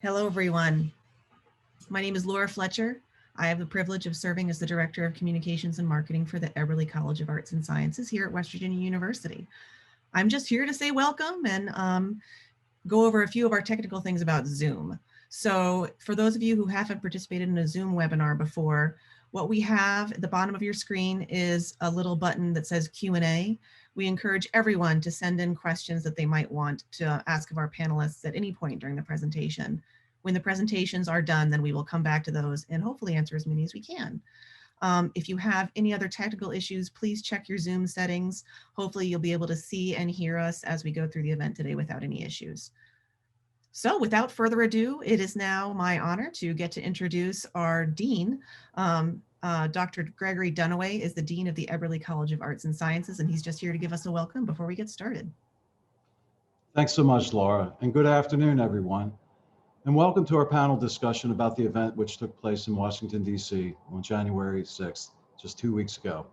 Hello, everyone. My name is Laura Fletcher. I have the privilege of serving as the Director of Communications and Marketing for the Eberly College of Arts and Sciences here at West Virginia University. I'm just here to say welcome and go over a few of our technical things about Zoom. So for those of you who haven't participated in a Zoom webinar before, what we have at the bottom of your screen is a little button that says Q&A. We encourage everyone to send in questions that they might want to ask of our panelists at any point during the presentation. When the presentations are done, then we will come back to those and hopefully answer as many as we can. If you have any other technical issues, please check your Zoom settings. Hopefully you'll be able to see and hear us as we go through the event today without any issues. So without further ado, it is now my honor to get to introduce our Dean. Dr. Gregory Dunaway is the Dean of the Eberly College of Arts and Sciences, and he's just here to give us a welcome before we get started. Thanks so much, Laura, and good afternoon, everyone. And welcome to our panel discussion about the event which took place in Washington, D.C. on January 6th, just 2 weeks ago.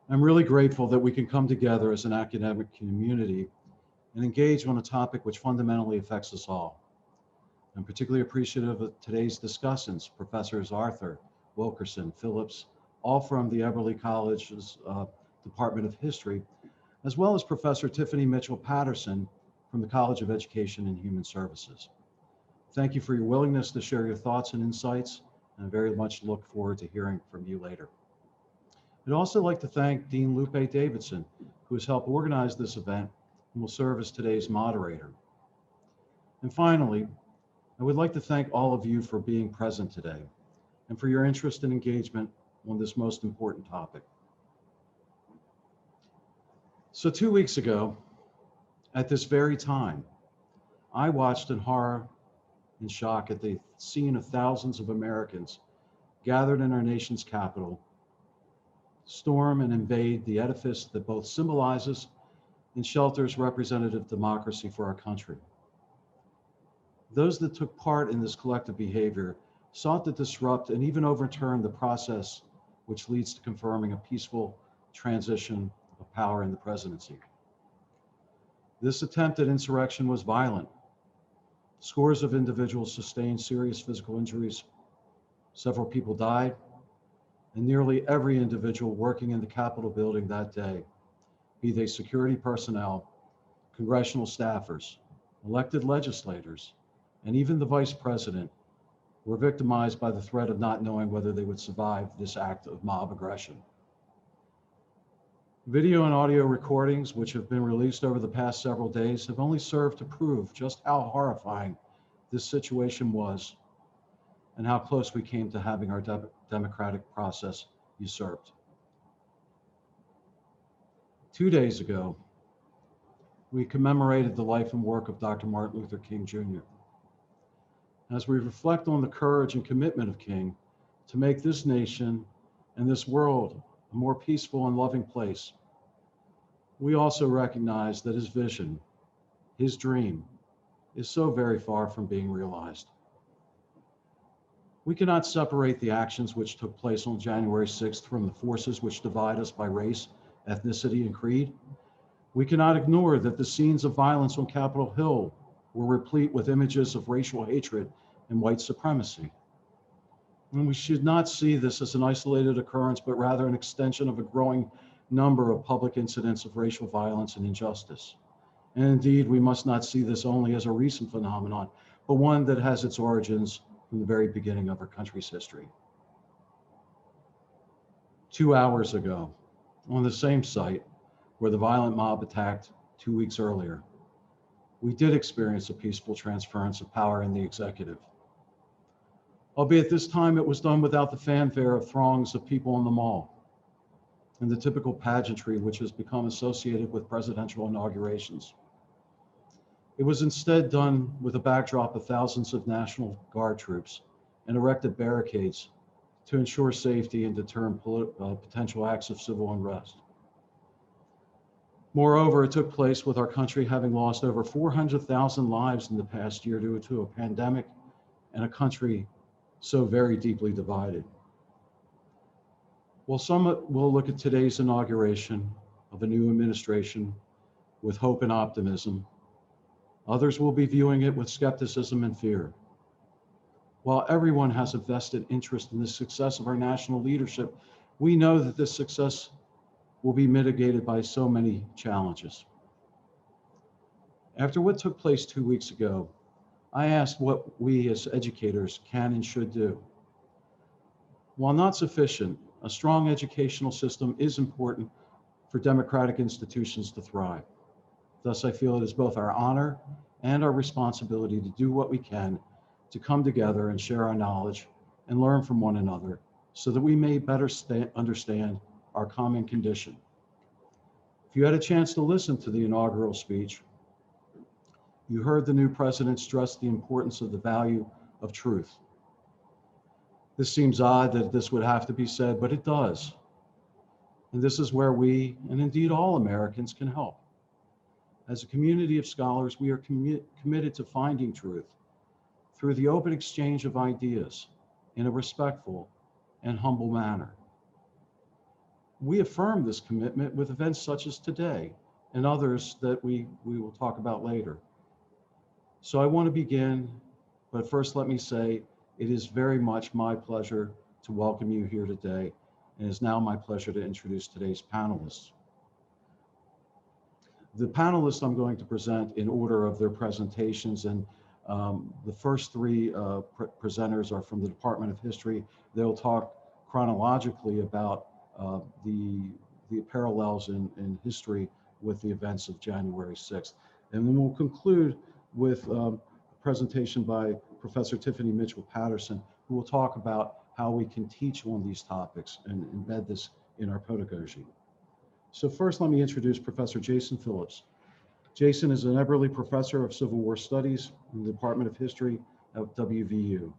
I'm really grateful that we can come together as an academic community and engage on a topic which fundamentally affects us all. I'm particularly appreciative of today's discussants, Professors Arthur, Wilkerson, Phillips, all from the Eberly College's Department of History, as well as Professor Tiffany Patterson from the College of Education and Human Services. Thank you for your willingness to share your thoughts and insights, and I very much look forward to hearing from you later. I'd also like to thank Dean Lupe Davidson, who has helped organize this event and will serve as today's moderator. And finally, I would like to thank all of you for being present today and for your interest and engagement on this most important topic. So 2 weeks ago, at this very time, I watched in horror and shock at the scene of thousands of Americans gathered in our nation's capital, storm and invade the edifice that both symbolizes and shelters representative democracy for our country. Those that took part in this collective behavior sought to disrupt and even overturn the process which leads to confirming a peaceful transition of power in the presidency. This attempt at insurrection was violent. Scores of individuals sustained serious physical injuries. Several people died, and nearly every individual working in the Capitol building that day, be they security personnel, congressional staffers, elected legislators, and even the vice president, were victimized by the threat of not knowing whether they would survive this act of mob aggression. Video and audio recordings, which have been released over the past several days, have only served to prove just how horrifying this situation was and how close we came to having our democratic process usurped. 2 days ago, we commemorated the life and work of Dr. Martin Luther King Jr. As we reflect on the courage and commitment of King to make this nation and this world a more peaceful and loving place, we also recognize that his vision, his dream, is so very far from being realized. We cannot separate the actions which took place on January 6th from the forces which divide us by race, ethnicity, and creed. We cannot ignore that the scenes of violence on Capitol Hill were replete with images of racial hatred and white supremacy. And we should not see this as an isolated occurrence, but rather an extension of a growing number of public incidents of racial violence and injustice. And indeed, we must not see this only as a recent phenomenon, but one that has its origins from the very beginning of our country's history. 2 hours ago, on the same site where the violent mob attacked 2 weeks earlier, we did experience a peaceful transference of power in the executive. Albeit this time it was done without the fanfare of throngs of people in the mall and the typical pageantry which has become associated with presidential inaugurations. It was instead done with a backdrop of thousands of National Guard troops and erected barricades to ensure safety and deter potential acts of civil unrest. Moreover, it took place with our country having lost over 400,000 lives in the past year due to a pandemic and a country so very deeply divided. While some will look at today's inauguration of a new administration with hope and optimism, Others will be viewing it with skepticism and fear. While everyone has a vested interest in the success of our national leadership, we know that this success will be mitigated by so many challenges. After what took place 2 weeks ago, I asked what we as educators can and should do. While not sufficient, a strong educational system is important for democratic institutions to thrive. Thus, I feel it is both our honor and our responsibility to do what we can to come together and share our knowledge and learn from one another so that we may better understand our common condition. If you had a chance to listen to the inaugural speech, you heard the new president stress the importance of the value of truth. This seems odd that this would have to be said, but it does. And this is where we, and indeed all Americans, can help. As a community of scholars, we are committed to finding truth through the open exchange of ideas in a respectful and humble manner. We affirm this commitment with events such as today and others that we will talk about later. So I want to begin, but first let me say it is very much my pleasure to welcome you here today, and it is now my pleasure to introduce today's panelists. The panelists I'm going to present in order of their presentations, and the first three presenters are from the Department of History. They'll talk chronologically about the parallels in history with the events of January 6th. And then we'll conclude with a presentation by Professor Tiffany Mitchell-Patterson, who will talk about how we can teach on these topics and embed this in our pedagogy. So first, let me introduce Professor Jason Phillips. Jason is an Eberly Professor of Civil War Studies in the Department of History at WVU.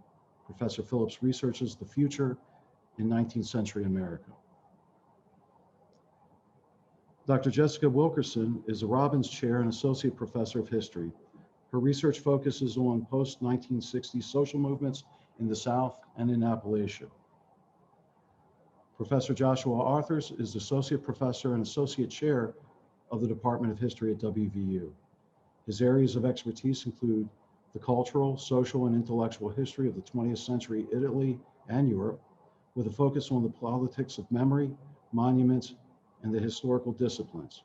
Professor Phillips researches the future in 19th century America. Dr. Jessica Wilkerson is a Robbins Chair and Associate Professor of History. Her research focuses on post-1960s social movements in the South and in Appalachia. Professor Joshua Arthurs is Associate Professor and Associate Chair of the Department of History at WVU. His areas of expertise include the cultural, social, and intellectual history of the 20th century Italy and Europe, with a focus on the politics of memory, monuments, and the historical disciplines.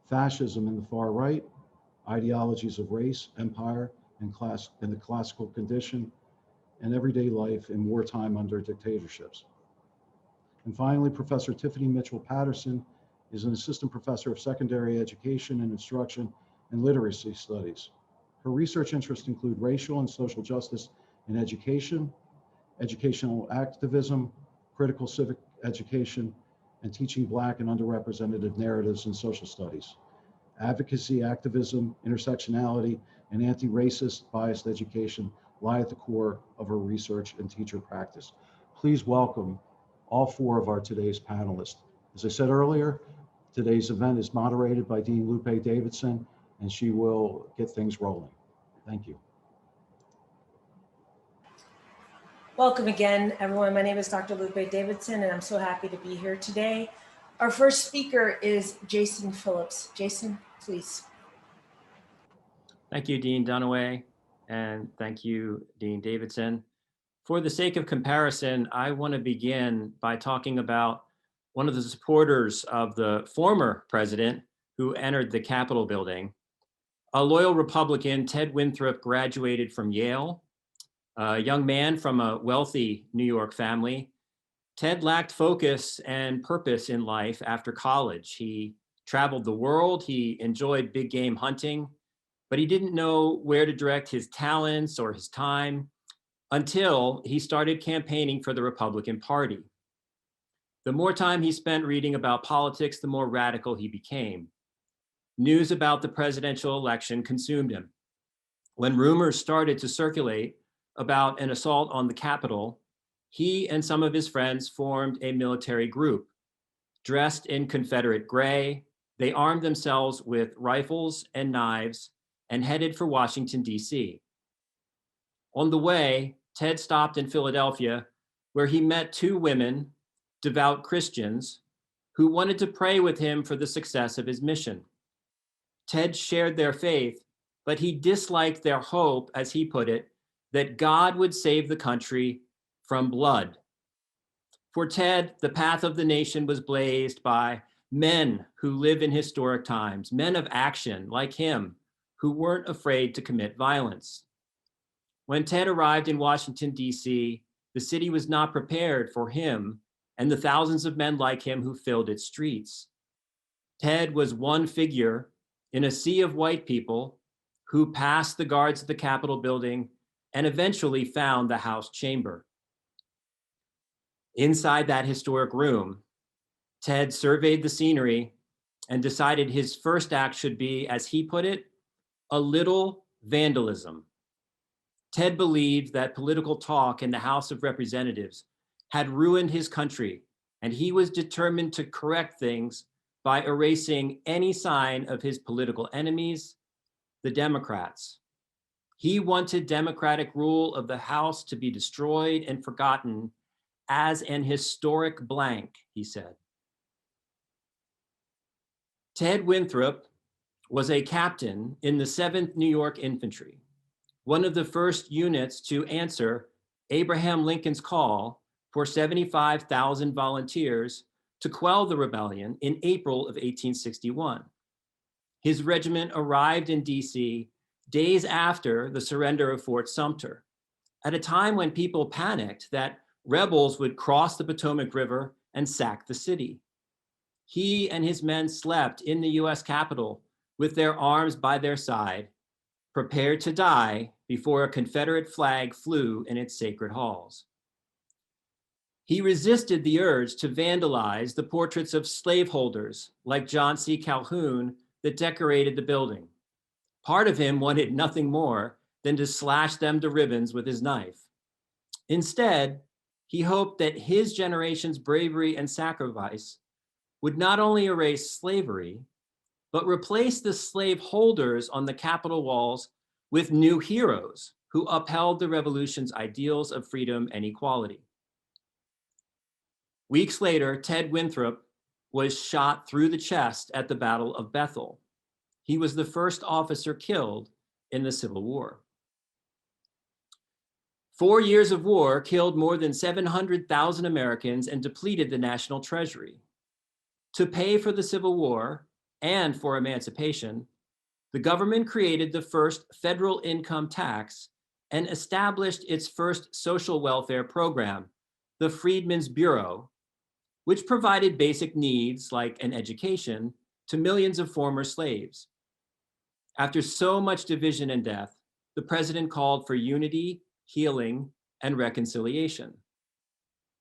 Fascism in the far right, ideologies of race, empire, and class, and the classical condition, and everyday life in wartime under dictatorships. And finally, Professor Tiffany Mitchell-Patterson is an Assistant Professor of Secondary Education and Instruction and Literacy Studies. Her research interests include racial and social justice in education, educational activism, critical civic education, and teaching Black and underrepresented narratives in social studies. Advocacy, activism, intersectionality, and anti-racist biased education lie at the core of her research and teacher practice. Please welcome all four of our today's panelists. As I said earlier, today's event is moderated by Dean Lupe Davidson, and she will get things rolling. Thank you. Welcome again, everyone. My name is Dr. Lupe Davidson, and I'm so happy to be here today. Our first speaker is Jason Phillips. Jason, please. Thank you, Dean Dunaway, and thank you, Dean Davidson. For the sake of comparison, I want to begin by talking about one of the supporters of the former president who entered the Capitol building. A loyal Republican, Ted Winthrop, graduated from Yale. A young man from a wealthy New York family, Ted lacked focus and purpose in life after college. He traveled the world, he enjoyed big game hunting, but he didn't know where to direct his talents or his time until he started campaigning for the Republican Party. The more time he spent reading about politics, the more radical he became. News about the presidential election consumed him. When rumors started to circulate about an assault on the Capitol, he and some of his friends formed a military group. Dressed in Confederate gray, they armed themselves with rifles and knives and headed for Washington, D.C. On the way, Ted stopped in Philadelphia, where he met two women, devout Christians, who wanted to pray with him for the success of his mission. Ted shared their faith, but he disliked their hope, as he put it, that God would save the country from blood. For Ted, the path of the nation was blazed by men who live in historic times, men of action like him, who weren't afraid to commit violence. When Ted arrived in Washington, D.C., the city was not prepared for him and the thousands of men like him who filled its streets. Ted was one figure in a sea of white people who passed the guards at the Capitol building and eventually found the House chamber. Inside that historic room, Ted surveyed the scenery and decided his first act should be, as he put it, a little vandalism. Ted believed that political talk in the House of Representatives had ruined his country, and he was determined to correct things by erasing any sign of his political enemies, the Democrats. He wanted democratic rule of the House to be destroyed and forgotten as an historic blank, he said. Ted Winthrop was a captain in the 7th New York Infantry, one of the first units to answer Abraham Lincoln's call for 75,000 volunteers to quell the rebellion in April of 1861. His regiment arrived in DC days after the surrender of Fort Sumter, at a time when people panicked that rebels would cross the Potomac River and sack the city. He and his men slept in the US Capitol with their arms by their side, prepared to die before a Confederate flag flew in its sacred halls. He resisted the urge to vandalize the portraits of slaveholders like John C. Calhoun that decorated the building. Part of him wanted nothing more than to slash them to ribbons with his knife. Instead, he hoped that his generation's bravery and sacrifice would not only erase slavery, but replace the slaveholders on the Capitol walls with new heroes who upheld the revolution's ideals of freedom and equality. Weeks later, Ted Winthrop was shot through the chest at the Battle of Bethel. He was the first officer killed in the Civil War. 4 years of war killed more than 700,000 Americans and depleted the national treasury. To pay for the Civil War and for emancipation, the government created the first federal income tax and established its first social welfare program, the Freedmen's Bureau, which provided basic needs like an education to millions of former slaves. After so much division and death, the president called for unity, healing, and reconciliation.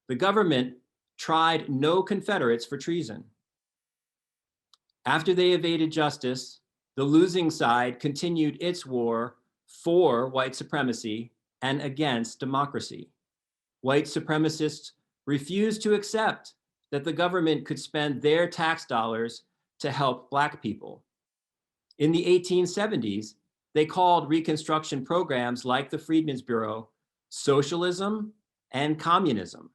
The government tried no Confederates for treason. After they evaded justice, the losing side continued its war for white supremacy and against democracy. White supremacists refused to accept that the government could spend their tax dollars to help Black people. In the 1870s, they called Reconstruction programs like the Freedmen's Bureau socialism and communism.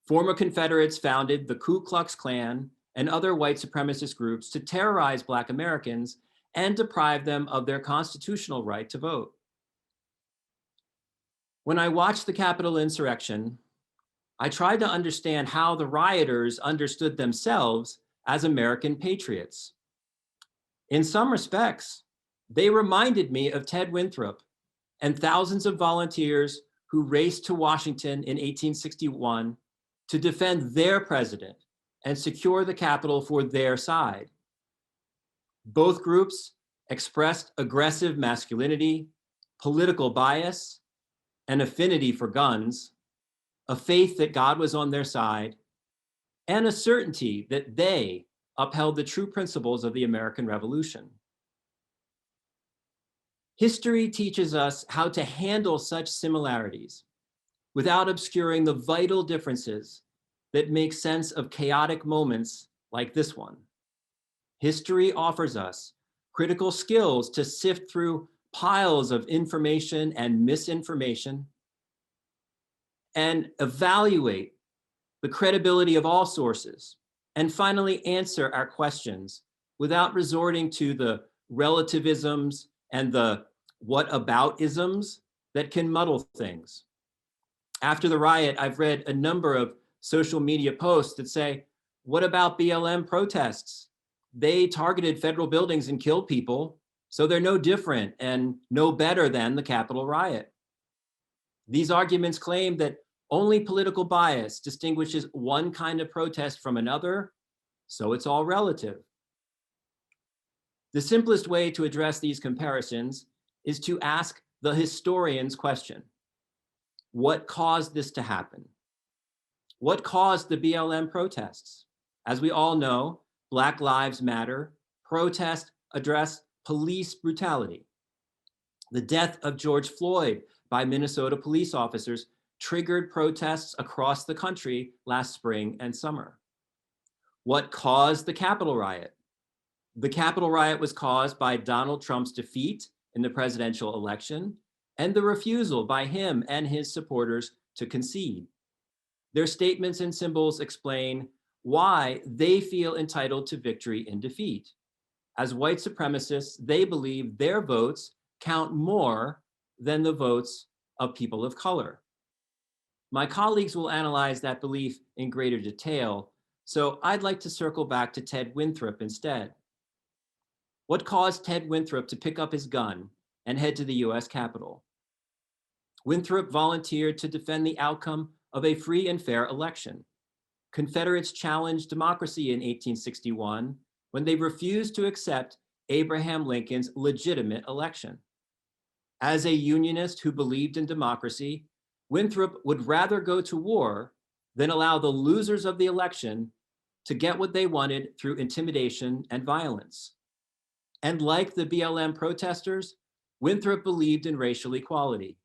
Former Confederates founded the Ku Klux Klan and other white supremacist groups to terrorize Black Americans and deprive them of their constitutional right to vote. When I watched the Capitol insurrection, I tried to understand how the rioters understood themselves as American patriots. In some respects, they reminded me of Ted Winthrop and thousands of volunteers who raced to Washington in 1861 to defend their president and secure the Capitol for their side. Both groups expressed aggressive masculinity, political bias, an affinity for guns, a faith that God was on their side, and a certainty that they upheld the true principles of the American Revolution. History teaches us how to handle such similarities without obscuring the vital differences that make sense of chaotic moments like this one. History offers us critical skills to sift through piles of information and misinformation and evaluate the credibility of all sources, and finally answer our questions without resorting to the relativisms and the what about isms that can muddle things. After the riot, I've read a number of social media posts that say, what about BLM protests? They targeted federal buildings and killed people, so they're no different and no better than the Capitol riot. These arguments claim that only political bias distinguishes one kind of protest from another, so it's all relative. The simplest way to address these comparisons is to ask the historian's question. What caused this to happen? What caused the BLM protests? As we all know, Black Lives Matter protests address police brutality. The death of George Floyd by Minnesota police officers triggered protests across the country last spring and summer. What caused the Capitol riot? The Capitol riot was caused by Donald Trump's defeat in the presidential election and the refusal by him and his supporters to concede. Their statements and symbols explain why they feel entitled to victory in defeat. As white supremacists, they believe their votes count more than the votes of people of color. My colleagues will analyze that belief in greater detail, so I'd like to circle back to Ted Winthrop instead. What caused Ted Winthrop to pick up his gun and head to the US Capitol? Winthrop volunteered to defend the outcome of a free and fair election. Confederates challenged democracy in 1861 when they refused to accept Abraham Lincoln's legitimate election. As a Unionist who believed in democracy, Winthrop would rather go to war than allow the losers of the election to get what they wanted through intimidation and violence. And like the BLM protesters, Winthrop believed in racial equality.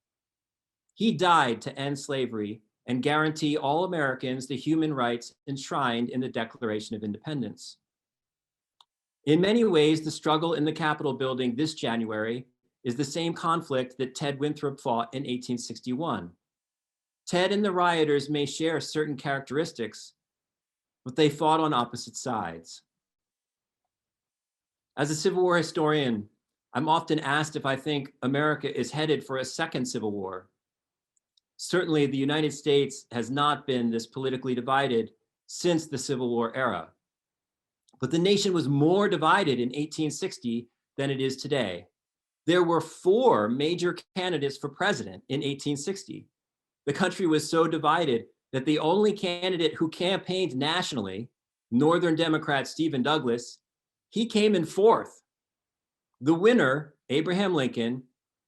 He died to end slavery and guarantee all Americans the human rights enshrined in the Declaration of Independence. In many ways, the struggle in the Capitol building this January is the same conflict that Ted Winthrop fought in 1861. Ted and the rioters may share certain characteristics, but they fought on opposite sides. As a Civil War historian, I'm often asked if I think America is headed for a second Civil War. Certainly, the United States has not been this politically divided since the Civil War era. But the nation was more divided in 1860 than it is today. There were 4 major candidates for president in 1860. The country was so divided that the only candidate who campaigned nationally, Northern Democrat Stephen Douglas, he came in 4th. The winner, Abraham Lincoln,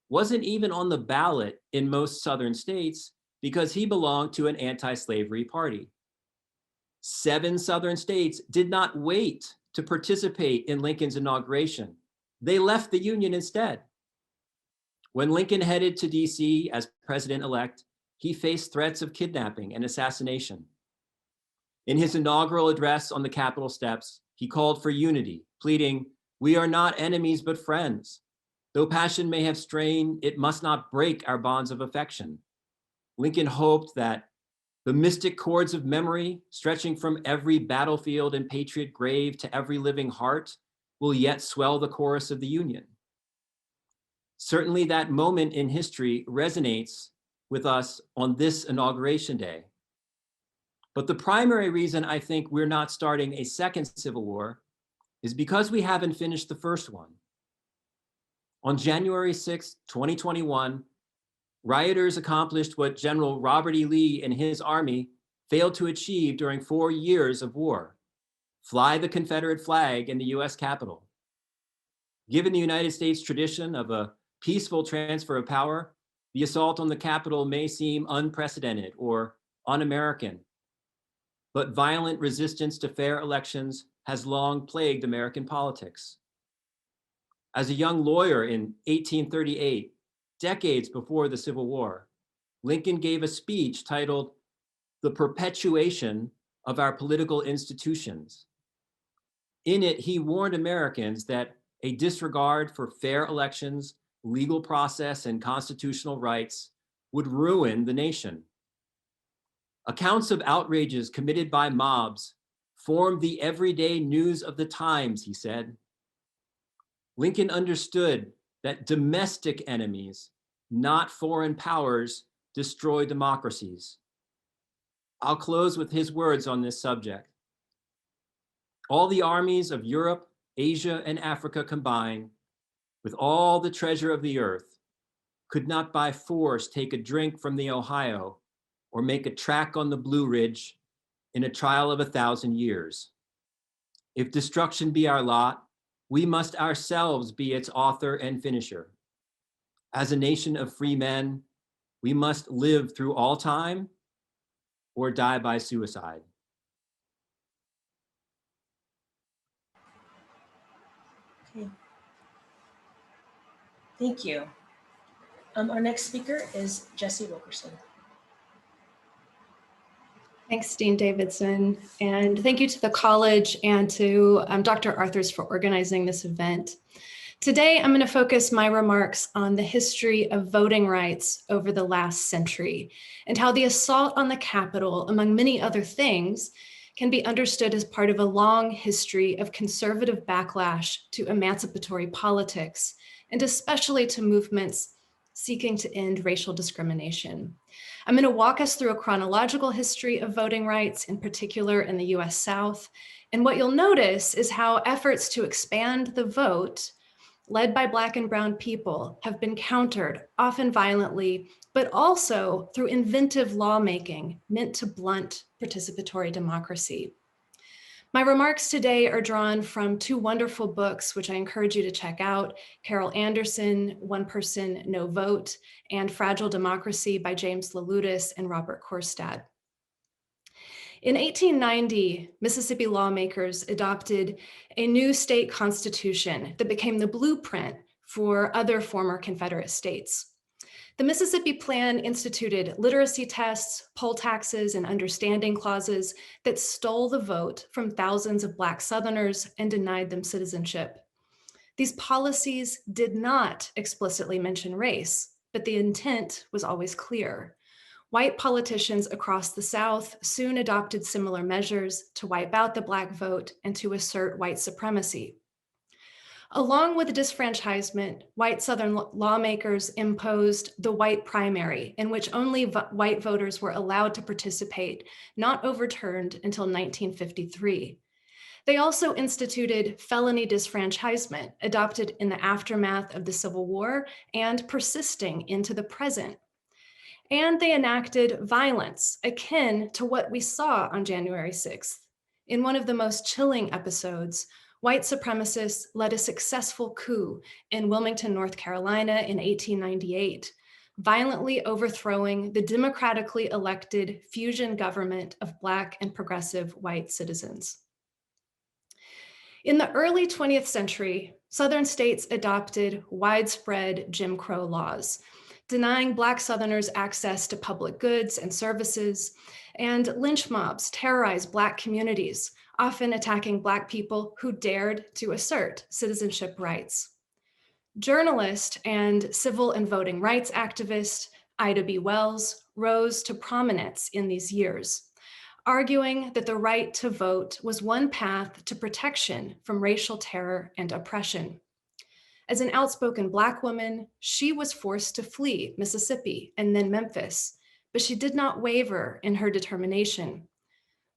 wasn't even on the ballot in most Southern states because he belonged to an anti-slavery party. 7 Southern states did not wait to participate in Lincoln's inauguration. They left the Union instead. When Lincoln headed to DC as president-elect, he faced threats of kidnapping and assassination. In his inaugural address on the Capitol steps, he called for unity, pleading, "We are not enemies but friends. Though passion may have strained, it must not break our bonds of affection." Lincoln hoped that the mystic chords of memory, stretching from every battlefield and patriot grave to every living heart, will yet swell the chorus of the Union. Certainly that moment in history resonates with us on this inauguration day. But the primary reason I think we're not starting a second Civil War is because we haven't finished the first one. On January 6, 2021, rioters accomplished what General Robert E. Lee and his army failed to achieve during 4 years of war: fly the Confederate flag in the US Capitol. Given the United States tradition of a peaceful transfer of power, the assault on the Capitol may seem unprecedented or un-American, but violent resistance to fair elections has long plagued American politics. As a young lawyer in 1838, decades before the Civil War, Lincoln gave a speech titled "The Perpetuation of Our Political Institutions." In it, he warned Americans that a disregard for fair elections, legal process, and constitutional rights would ruin the nation. Accounts of outrages committed by mobs formed the everyday news of the times, he said. Lincoln understood that domestic enemies, not foreign powers, destroy democracies. I'll close with his words on this subject. All the armies of Europe, Asia, and Africa combined, with all the treasure of the earth, could not by force take a drink from the Ohio or make a track on the Blue Ridge in a trial of 1,000 years. If destruction be our lot, we must ourselves be its author and finisher. As a nation of free men, we must live through all time or die by suicide. Okay. Thank you. Our next speaker is Jessie Wilkerson. Thanks, Dean Davidson. And thank you to the college and to Dr. Arthurs for organizing this event. Today, I'm going to focus my remarks on the history of voting rights over the last century and how the assault on the Capitol, among many other things, can be understood as part of a long history of conservative backlash to emancipatory politics, and especially to movements seeking to end racial discrimination. I'm going to walk us through a chronological history of voting rights, in particular in the US South. And what you'll notice is how efforts to expand the vote, led by Black and Brown people, have been countered, often violently, but also through inventive lawmaking meant to blunt participatory democracy. My remarks today are drawn from two wonderful books, which I encourage you to check out: Carol Anderson, One Person, No Vote, and Fragile Democracy by James Lalutis and Robert Korstad. In 1890, Mississippi lawmakers adopted a new state constitution that became the blueprint for other former Confederate states. The Mississippi Plan instituted literacy tests, poll taxes, and understanding clauses that stole the vote from thousands of Black Southerners and denied them citizenship. These policies did not explicitly mention race, but the intent was always clear. White politicians across the South soon adopted similar measures to wipe out the Black vote and to assert white supremacy. Along with disfranchisement, white Southern lawmakers imposed the white primary, in which only white voters were allowed to participate, not overturned until 1953. They also instituted felony disfranchisement, adopted in the aftermath of the Civil War and persisting into the present. And they enacted violence akin to what we saw on January 6th. In one of the most chilling episodes, white supremacists led a successful coup in Wilmington, North Carolina in 1898, violently overthrowing the democratically elected fusion government of Black and progressive white citizens. In the early 20th century, Southern states adopted widespread Jim Crow laws, denying Black Southerners access to public goods and services, and lynch mobs terrorized Black communities, often attacking Black people who dared to assert citizenship rights. Journalist and civil and voting rights activist Ida B. Wells rose to prominence in these years, arguing that the right to vote was one path to protection from racial terror and oppression. As an outspoken Black woman, she was forced to flee Mississippi and then Memphis, but she did not waver in her determination.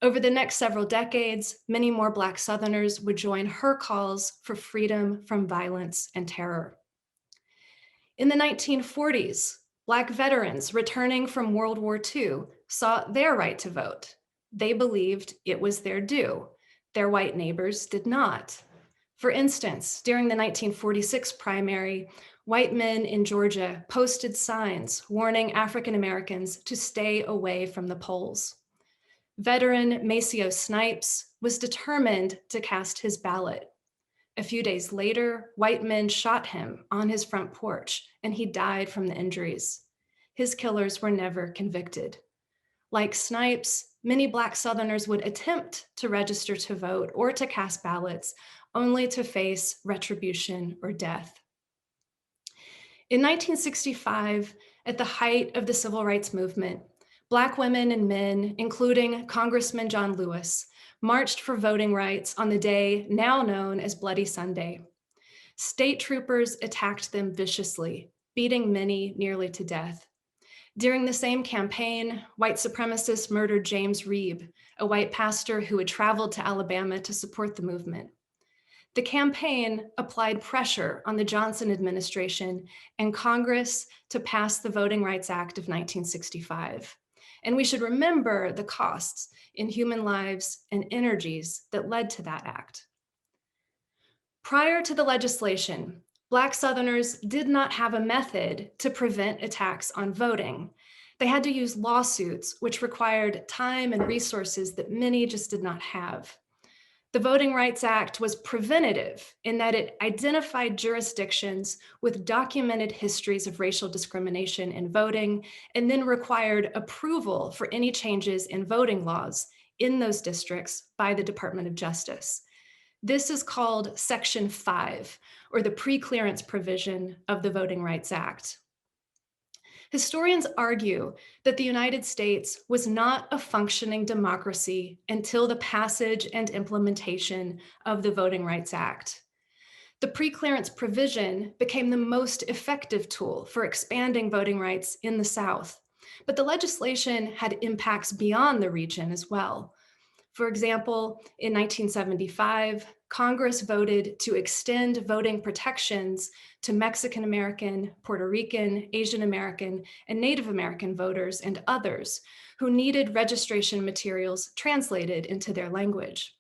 Over the next several decades, many more Black Southerners would join her calls for freedom from violence and terror. In the 1940s, Black veterans returning from World War II saw their right to vote. They believed it was their due. Their white neighbors did not. For instance, during the 1946 primary, white men in Georgia posted signs warning African Americans to stay away from the polls. Veteran Maceo Snipes was determined to cast his ballot. A few days later, white men shot him on his front porch, and he died from the injuries. His killers were never convicted. Like Snipes, many Black Southerners would attempt to register to vote or to cast ballots, only to face retribution or death. In 1965, at the height of the Civil Rights Movement, Black women and men, including Congressman John Lewis, marched for voting rights on the day now known as Bloody Sunday. State troopers attacked them viciously, beating many nearly to death. During the same campaign, white supremacists murdered James Reeb, a white pastor who had traveled to Alabama to support the movement. The campaign applied pressure on the Johnson administration and Congress to pass the Voting Rights Act of 1965. And we should remember the costs in human lives and energies that led to that act. Prior to the legislation, Black Southerners did not have a method to prevent attacks on voting. They had to use lawsuits, which required time and resources that many just did not have. The Voting Rights Act was preventative in that it identified jurisdictions with documented histories of racial discrimination in voting, and then required approval for any changes in voting laws in those districts by the Department of Justice. This is called Section 5, or the pre-clearance provision of the Voting Rights Act. Historians argue that the United States was not a functioning democracy until the passage and implementation of the Voting Rights Act. The pre-clearance provision became the most effective tool for expanding voting rights in the South, but the legislation had impacts beyond the region as well. For example, in 1975, Congress voted to extend voting protections to Mexican American, Puerto Rican, Asian American, and Native American voters and others who needed registration materials translated into their language.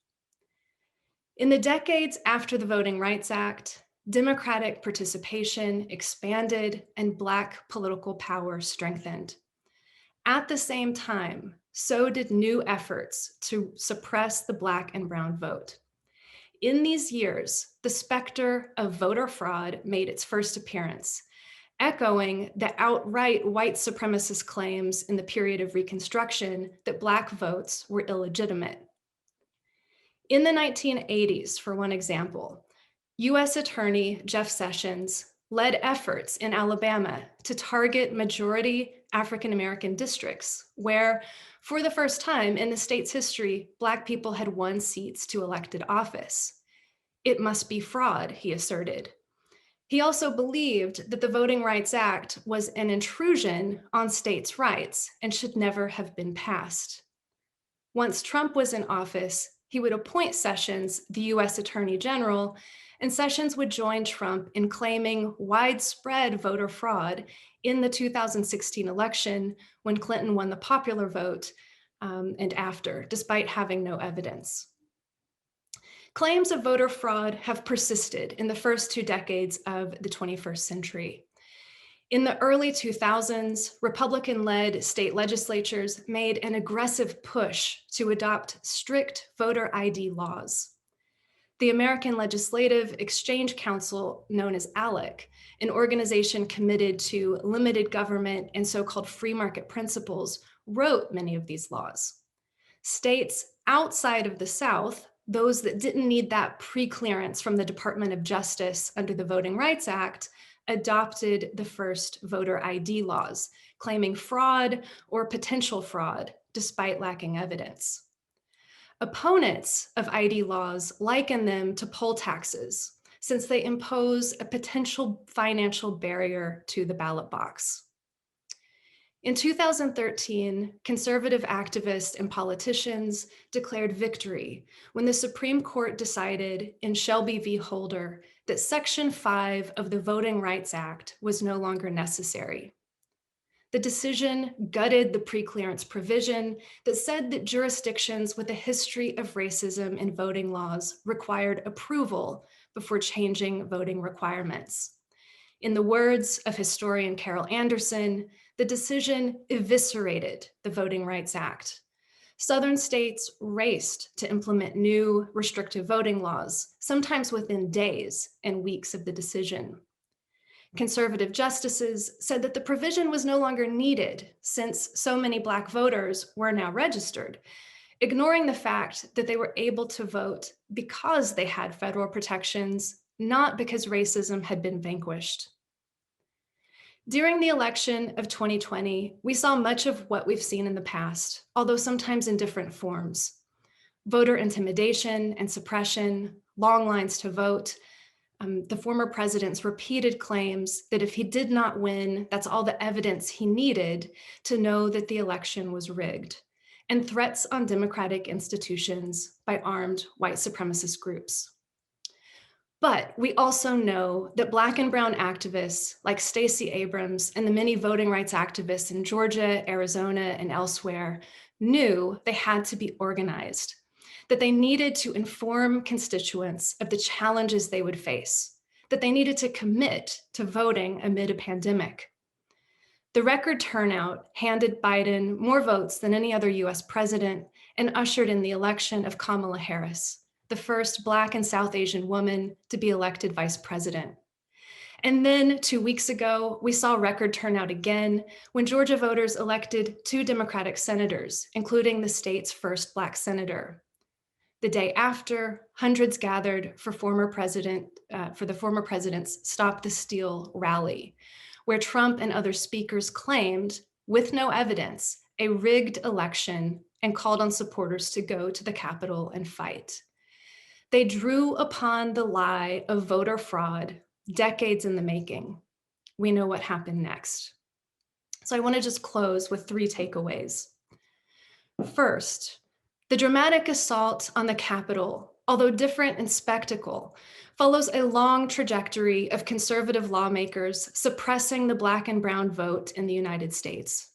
In the decades after the Voting Rights Act, Democratic participation expanded and Black political power strengthened. At the same time, so did new efforts to suppress the Black and brown vote. In these years, the specter of voter fraud made its first appearance, echoing the outright white supremacist claims in the period of Reconstruction that Black votes were illegitimate. In the 1980s, for one example, U.S. Attorney Jeff Sessions led efforts in Alabama to target majority African American districts where, for the first time in the state's history, Black people had won seats to elected office. It must be fraud, he asserted. He also believed that the Voting Rights Act was an intrusion on states' rights and should never have been passed. Once Trump was in office, he would appoint Sessions the U.S. Attorney General, and Sessions would join Trump in claiming widespread voter fraud in the 2016 election when Clinton won the popular vote and after, despite having no evidence. Claims of voter fraud have persisted in the first 2 decades of the 21st century. In the early 2000s, Republican-led state legislatures made an aggressive push to adopt strict voter ID laws. The American Legislative Exchange Council, known as ALEC, an organization committed to limited government and so-called free market principles, wrote many of these laws. States outside of the South, those that didn't need that pre-clearance from the Department of Justice under the Voting Rights Act, adopted the first voter ID laws, claiming fraud or potential fraud despite lacking evidence. Opponents of ID laws liken them to poll taxes, since they impose a potential financial barrier to the ballot box. In 2013, conservative activists and politicians declared victory when the Supreme Court decided in Shelby v. Holder that Section 5 of the Voting Rights Act was no longer necessary. The decision gutted the pre-clearance provision that said that jurisdictions with a history of racism in voting laws required approval before changing voting requirements. In the words of historian Carol Anderson, the decision eviscerated the Voting Rights Act. Southern states raced to implement new restrictive voting laws, sometimes within days and weeks of the decision. Conservative justices said that the provision was no longer needed since so many Black voters were now registered, ignoring the fact that they were able to vote because they had federal protections, not because racism had been vanquished. During the election of 2020, we saw much of what we've seen in the past, although sometimes in different forms. Voter intimidation and suppression, long lines to vote, the former president's repeated claims that if he did not win, that's all the evidence he needed to know that the election was rigged, and threats on democratic institutions by armed white supremacist groups. But we also know that Black and brown activists like Stacey Abrams and the many voting rights activists in Georgia, Arizona, and elsewhere knew they had to be organized, that they needed to inform constituents of the challenges they would face, that they needed to commit to voting amid a pandemic. The record turnout handed Biden more votes than any other US president and ushered in the election of Kamala Harris, the first Black and South Asian woman to be elected vice president. And then 2 weeks ago, we saw record turnout again when Georgia voters elected 2 Democratic senators, including the state's first Black senator. The day after, hundreds gathered for the former president's Stop the Steal rally, where Trump and other speakers claimed, with no evidence, a rigged election and called on supporters to go to the Capitol and fight. They drew upon the lie of voter fraud, decades in the making. We know what happened next. So I want to just close with 3 takeaways. First, the dramatic assault on the Capitol, although different in spectacle, follows a long trajectory of conservative lawmakers suppressing the Black and brown vote in the United States.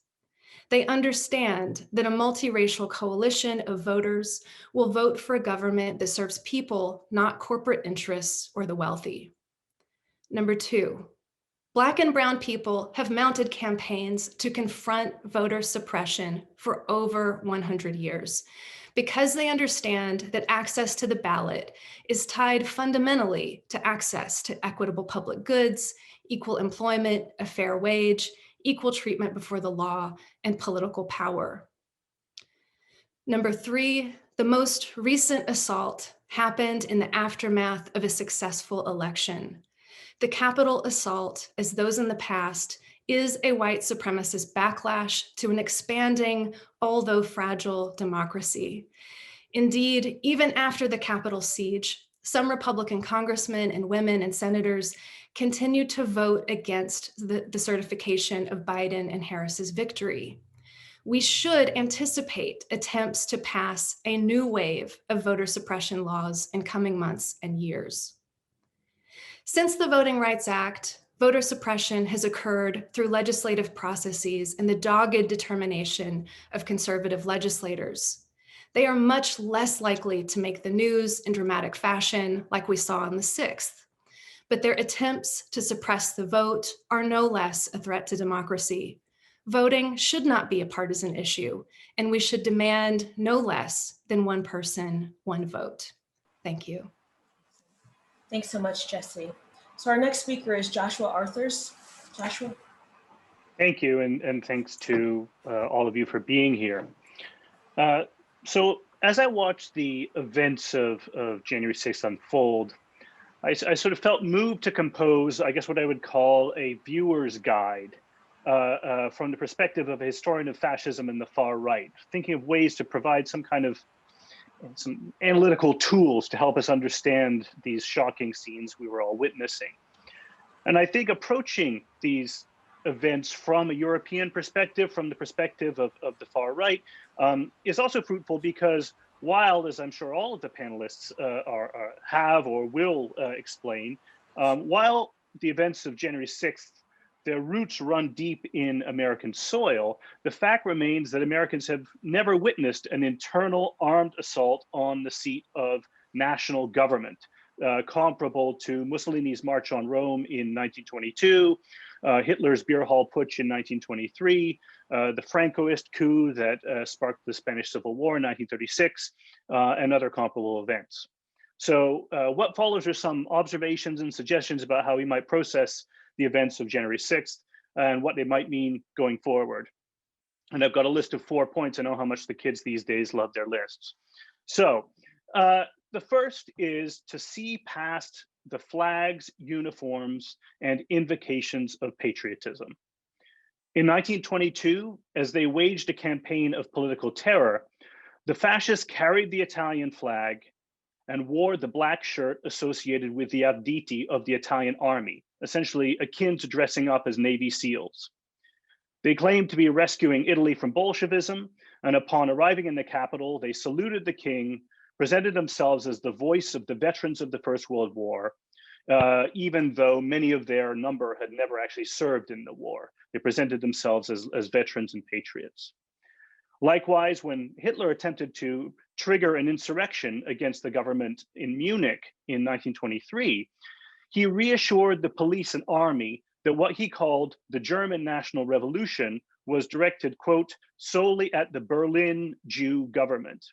They understand that a multiracial coalition of voters will vote for a government that serves people, not corporate interests or the wealthy. Number 2, Black and brown people have mounted campaigns to confront voter suppression for over 100 years because they understand that access to the ballot is tied fundamentally to access to equitable public goods, equal employment, a fair wage, equal treatment before the law, and political power. Number 3, the most recent assault happened in the aftermath of a successful election. The Capitol assault, as those in the past, is a white supremacist backlash to an expanding, although fragile, democracy. Indeed, even after the Capitol siege, some Republican congressmen and women and senators continued to vote against the certification of Biden and Harris's victory. We should anticipate attempts to pass a new wave of voter suppression laws in coming months and years. Since the Voting Rights Act, voter suppression has occurred through legislative processes and the dogged determination of conservative legislators. They are much less likely to make the news in dramatic fashion like we saw on the 6th. But their attempts to suppress the vote are no less a threat to democracy. Voting should not be a partisan issue, and we should demand no less than one person, one vote. Thank you. Thanks so much, Jessie. So our next speaker is Joshua Arthurs. Joshua. Thank you, and thanks to all of you for being here. So as I watched the events of January 6th unfold, I sort of felt moved to compose, I guess, what I would call a viewer's guide from the perspective of a historian of fascism and the far right, thinking of ways to provide some analytical tools to help us understand these shocking scenes we were all witnessing. And I think approaching these events from a European perspective, from the perspective of the far right, is also fruitful because while, as I'm sure all of the panelists have or will explain, while the events of January 6th, their roots run deep in American soil, the fact remains that Americans have never witnessed an internal armed assault on the seat of national government, comparable to Mussolini's March on Rome in 1922, Hitler's beer hall putsch in 1923, the Francoist coup that sparked the Spanish Civil War in 1936, and other comparable events. So what follows are some observations and suggestions about how we might process the events of January 6th and what they might mean going forward. And I've got a list of 4 points. I know how much the kids these days love their lists. So the first is to see past the flags, uniforms, and invocations of patriotism. In 1922, as they waged a campaign of political terror, the fascists carried the Italian flag and wore the black shirt associated with the Arditi of the Italian army, essentially akin to dressing up as Navy SEALs. They claimed to be rescuing Italy from Bolshevism, and upon arriving in the capital, they saluted the king, presented themselves as the voice of the veterans of the First World War, even though many of their number had never actually served in the war. They presented themselves as veterans and patriots. Likewise, when Hitler attempted to trigger an insurrection against the government in Munich in 1923, he reassured the police and army that what he called the German National Revolution was directed, quote, solely at the Berlin Jew government.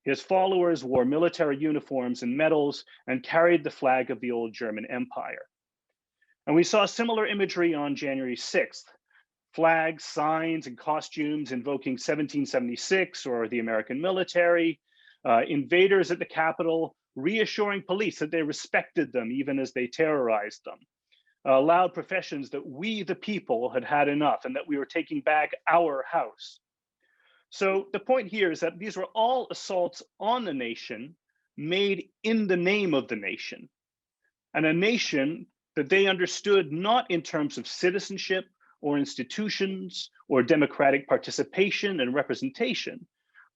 His followers wore military uniforms and medals and carried the flag of the old German Empire. And we saw similar imagery on January 6th, flags, signs, and costumes invoking 1776 or the American military, invaders at the Capitol reassuring police that they respected them even as they terrorized them, loud professions that we, the people, had had enough and that we were taking back our house. So the point here is that these were all assaults on the nation made in the name of the nation, and a nation that they understood not in terms of citizenship or institutions or democratic participation and representation,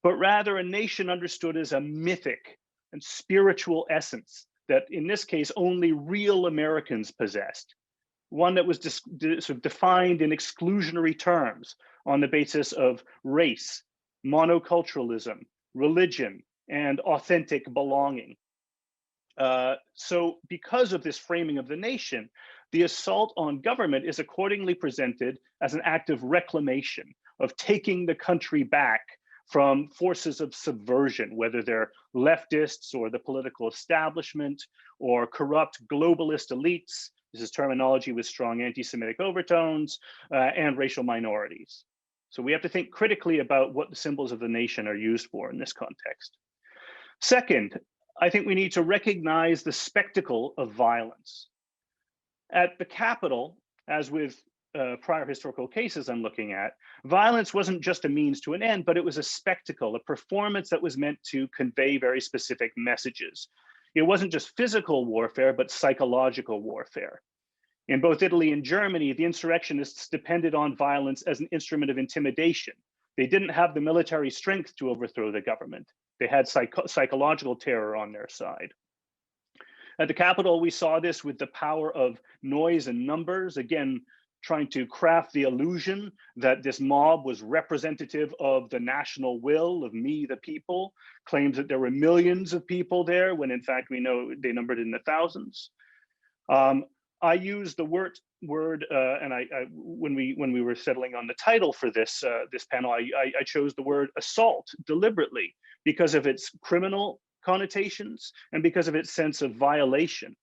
but rather a nation understood as a mythic and spiritual essence that in this case only real Americans possessed, one that was sort of defined in exclusionary terms on the basis of race, monoculturalism, religion, and authentic belonging. So because of this framing of the nation, the assault on government is accordingly presented as an act of reclamation, of taking the country back from forces of subversion, whether they're leftists or the political establishment or corrupt globalist elites. This is terminology with strong anti-Semitic overtones and racial minorities. So we have to think critically about what the symbols of the nation are used for in this context. Second, I think we need to recognize the spectacle of violence. At the Capitol, as with prior historical cases I'm looking at, violence wasn't just a means to an end, but it was a spectacle, a performance that was meant to convey very specific messages. It wasn't just physical warfare, but psychological warfare. In both Italy and Germany, the insurrectionists depended on violence as an instrument of intimidation. They didn't have the military strength to overthrow the government. They had psychological terror on their side. At the Capitol, we saw this with the power of noise and numbers, again, trying to craft the illusion that this mob was representative of the national will of me, the people, claims that there were millions of people there, when in fact we know they numbered in the thousands. I used the word and when we were settling on the title for this panel, I chose the word assault deliberately because of its criminal connotations and because of its sense of violation.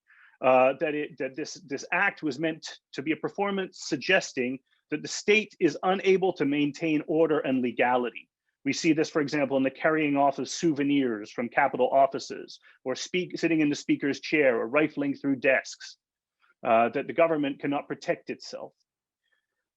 That this act was meant to be a performance suggesting that the state is unable to maintain order and legality. We see this, for example, in the carrying off of souvenirs from Capitol offices, or sitting in the speaker's chair, or rifling through desks. That the government cannot protect itself.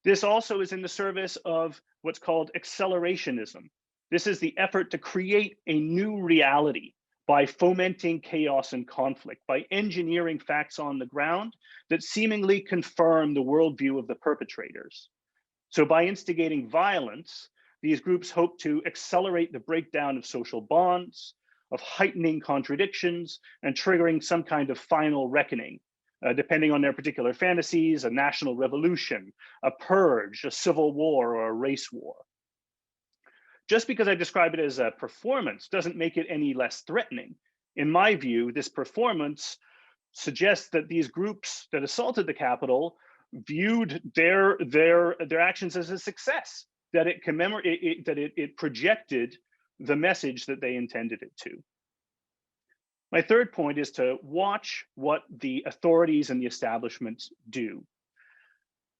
This also is in the service of what's called accelerationism. This is the effort to create a new reality by fomenting chaos and conflict, by engineering facts on the ground that seemingly confirm the worldview of the perpetrators. So by instigating violence, these groups hope to accelerate the breakdown of social bonds, of heightening contradictions, and triggering some kind of final reckoning. Depending on their particular fantasies, a national revolution, a purge, a civil war, or a race war. Just because I describe it as a performance doesn't make it any less threatening. In my view, this performance suggests that these groups that assaulted the Capitol viewed their actions as a success, that it projected the message that they intended it to. My third point is to watch what the authorities and the establishments do.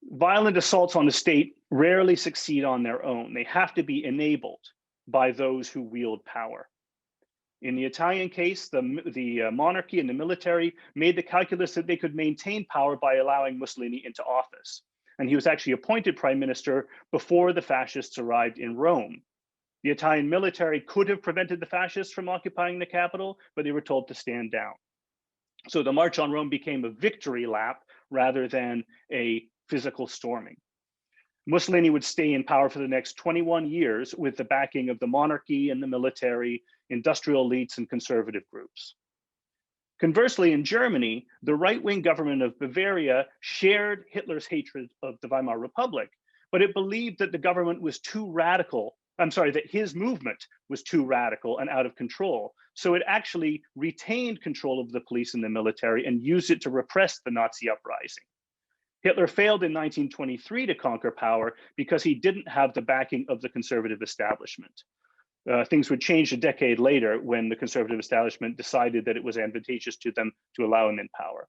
Violent assaults on the state rarely succeed on their own. They have to be enabled by those who wield power. In the Italian case, the monarchy and the military made the calculus that they could maintain power by allowing Mussolini into office. And he was actually appointed prime minister before the fascists arrived in Rome. The Italian military could have prevented the fascists from occupying the capital, but they were told to stand down. So the March on Rome became a victory lap rather than a physical storming. Mussolini would stay in power for the next 21 years with the backing of the monarchy and the military, industrial elites, and conservative groups. Conversely, in Germany, the right-wing government of Bavaria shared Hitler's hatred of the Weimar Republic, but it believed that the government was too radical. That his movement was too radical and out of control. So it actually retained control of the police and the military and used it to repress the Nazi uprising. Hitler failed in 1923 to conquer power because he didn't have the backing of the conservative establishment. Things would change a decade later when the conservative establishment decided that it was advantageous to them to allow him in power.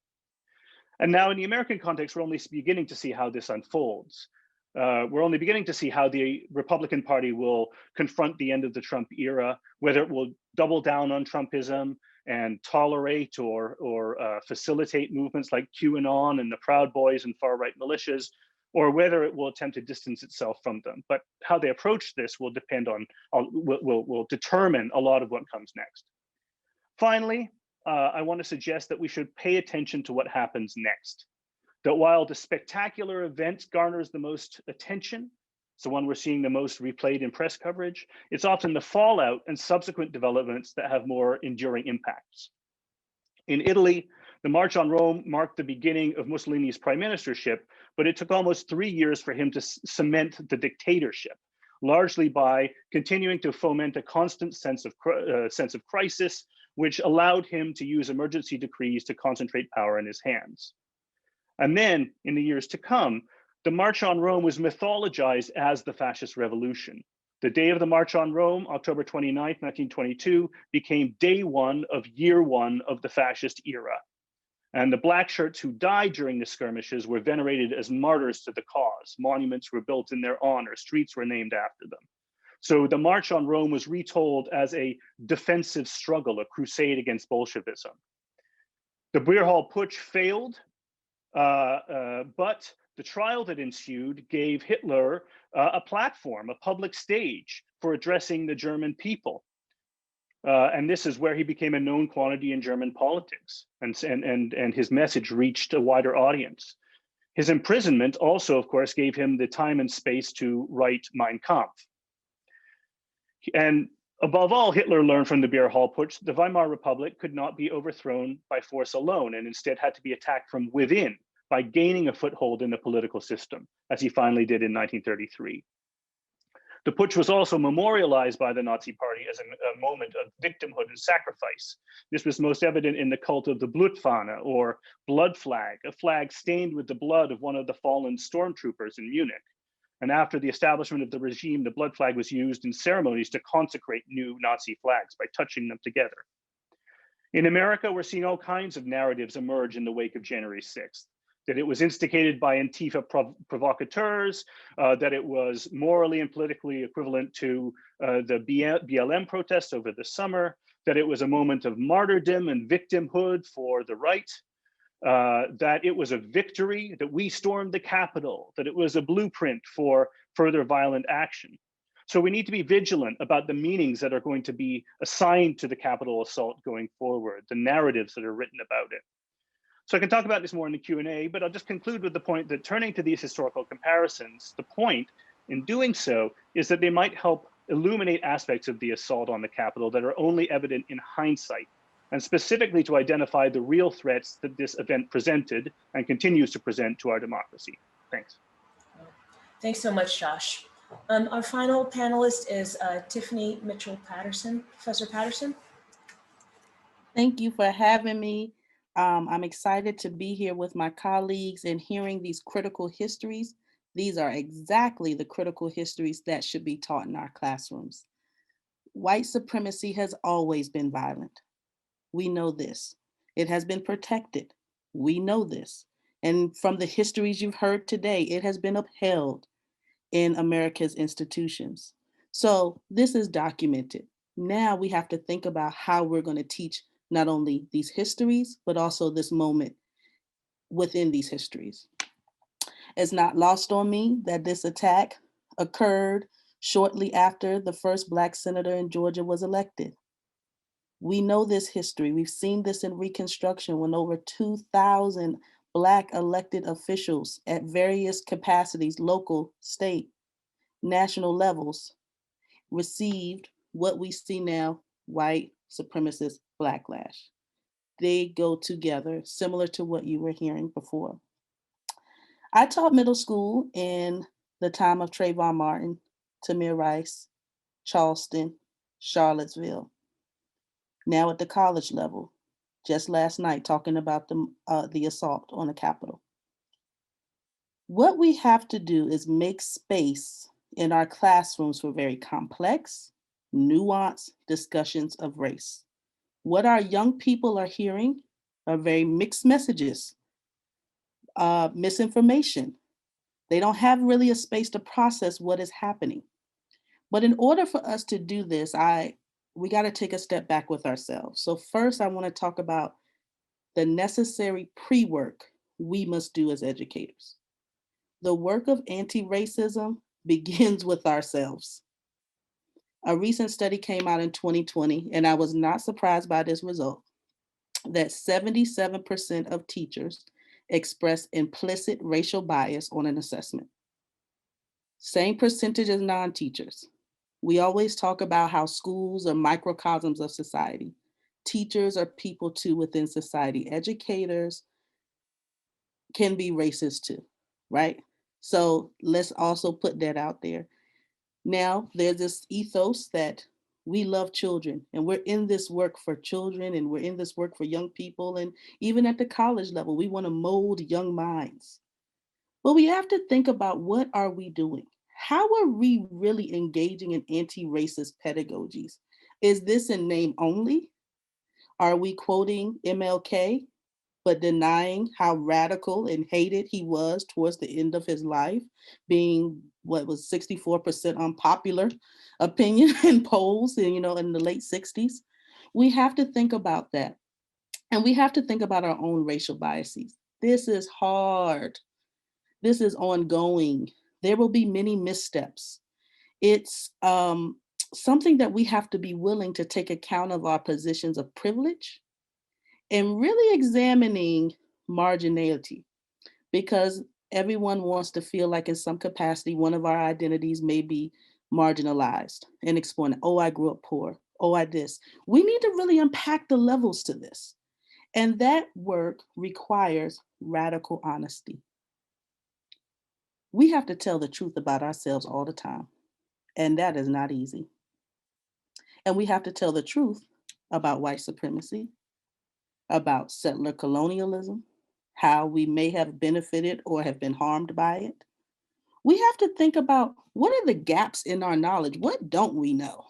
And now in the American context, we're only beginning to see how this unfolds. We're only beginning to see how the Republican Party will confront the end of the Trump era, whether it will double down on Trumpism and tolerate or facilitate movements like QAnon and the Proud Boys and far-right militias, or whether it will attempt to distance itself from them. But how they approach this will depend on, will determine a lot of what comes next. Finally, I want to suggest that we should pay attention to what happens next. That while the spectacular event garners the most attention, it's the one we're seeing the most replayed in press coverage, it's often the fallout and subsequent developments that have more enduring impacts. In Italy, the March on Rome marked the beginning of Mussolini's prime ministership, but it took almost 3 years for him to cement the dictatorship, largely by continuing to foment a constant sense of crisis, which allowed him to use emergency decrees to concentrate power in his hands. And then, in the years to come, the March on Rome was mythologized as the fascist revolution. The day of the March on Rome, October 29, 1922, became day one of year one of the fascist era. And the black shirts who died during the skirmishes were venerated as martyrs to the cause. Monuments were built in their honor, streets were named after them. So the March on Rome was retold as a defensive struggle, a crusade against Bolshevism. The Beer Hall Putsch failed, but the trial that ensued gave Hitler a platform, a public stage for addressing the German people. And this is where he became a known quantity in German politics, and his message reached a wider audience. His imprisonment also, of course, gave him the time and space to write Mein Kampf. And above all, Hitler learned from the Beer Hall Putsch, the Weimar Republic could not be overthrown by force alone, and instead had to be attacked from within by gaining a foothold in the political system, as he finally did in 1933. The putsch was also memorialized by the Nazi Party as a moment of victimhood and sacrifice. This was most evident in the cult of the Blutfahne, or blood flag, a flag stained with the blood of one of the fallen stormtroopers in Munich. And after the establishment of the regime, the blood flag was used in ceremonies to consecrate new Nazi flags by touching them together. In America, we're seeing all kinds of narratives emerge in the wake of January 6th. That it was instigated by Antifa provocateurs, that it was morally and politically equivalent to the BLM protests over the summer, that it was a moment of martyrdom and victimhood for the right, that it was a victory, that we stormed the Capitol, that it was a blueprint for further violent action. So we need to be vigilant about the meanings that are going to be assigned to the Capitol assault going forward, the narratives that are written about it. So I can talk about this more in the Q&A, but I'll just conclude with the point that turning to these historical comparisons, the point in doing so is that they might help illuminate aspects of the assault on the Capitol that are only evident in hindsight, and specifically to identify the real threats that this event presented and continues to present to our democracy. Thanks. Thanks so much, Josh. Our final panelist is Tiffany Mitchell-Patterson. Professor Patterson. Thank you for having me. I'm excited to be here with my colleagues and hearing these critical histories. These are exactly the critical histories that should be taught in our classrooms. White supremacy has always been violent. We know this. It has been protected. We know this. And from the histories you've heard today, it has been upheld in America's institutions. So this is documented. Now we have to think about how we're going to teach not only these histories, but also this moment within these histories. It's not lost on me that this attack occurred shortly after the first Black senator in Georgia was elected. We know this history. We've seen this in Reconstruction when over 2,000 Black elected officials at various capacities, local, state, national levels, received what we see now, white supremacist backlash. They go together, similar to what you were hearing before. I taught middle school in the time of Trayvon Martin, Tamir Rice, Charleston, Charlottesville. Now at the college level, just last night talking about the assault on the Capitol. What we have to do is make space in our classrooms for very complex, nuanced discussions of race. What our young people are hearing are very mixed messages, misinformation. They don't have really a space to process what is happening. But in order for us to do this, we got to take a step back with ourselves. So first, I want to talk about the necessary pre-work we must do as educators. The work of anti-racism begins with ourselves. A recent study came out in 2020, and I was not surprised by this result, that 77% of teachers express implicit racial bias on an assessment. Same percentage as non-teachers. We always talk about how schools are microcosms of society. Teachers are people too within society. Educators can be racist too, right? So let's also put that out there. Now, there's this ethos that we love children and we're in this work for children and we're in this work for young people. And even at the college level, we want to mold young minds. But we have to think about, what are we doing? How are we really engaging in anti-racist pedagogies? Is this in name only? Are we quoting MLK, but denying how radical and hated he was towards the end of his life, being what was 64% unpopular opinion in polls, and in the late 60s? We have to think about that. And we have to think about our own racial biases. This is hard. This is ongoing. There will be many missteps. It's something that we have to be willing to take account of our positions of privilege and really examining marginality, because everyone wants to feel like in some capacity, one of our identities may be marginalized and exploited. Oh, I grew up poor. Oh, I this. We need to really unpack the levels to this. And that work requires radical honesty. We have to tell the truth about ourselves all the time, and that is not easy. And we have to tell the truth about white supremacy, about settler colonialism, how we may have benefited or have been harmed by it. We have to think about, what are the gaps in our knowledge? What don't we know?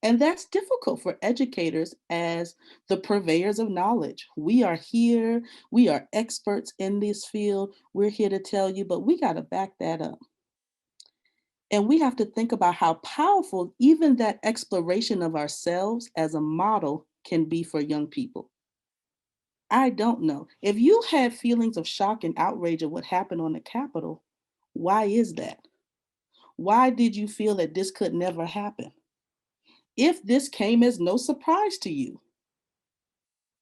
And that's difficult for educators as the purveyors of knowledge. We are here, we are experts in this field, we're here to tell you, but we got to back that up. And we have to think about how powerful even that exploration of ourselves as a model can be for young people. I don't know. If you had feelings of shock and outrage at what happened on the Capitol, why is that? Why did you feel that this could never happen? If this came as no surprise to you,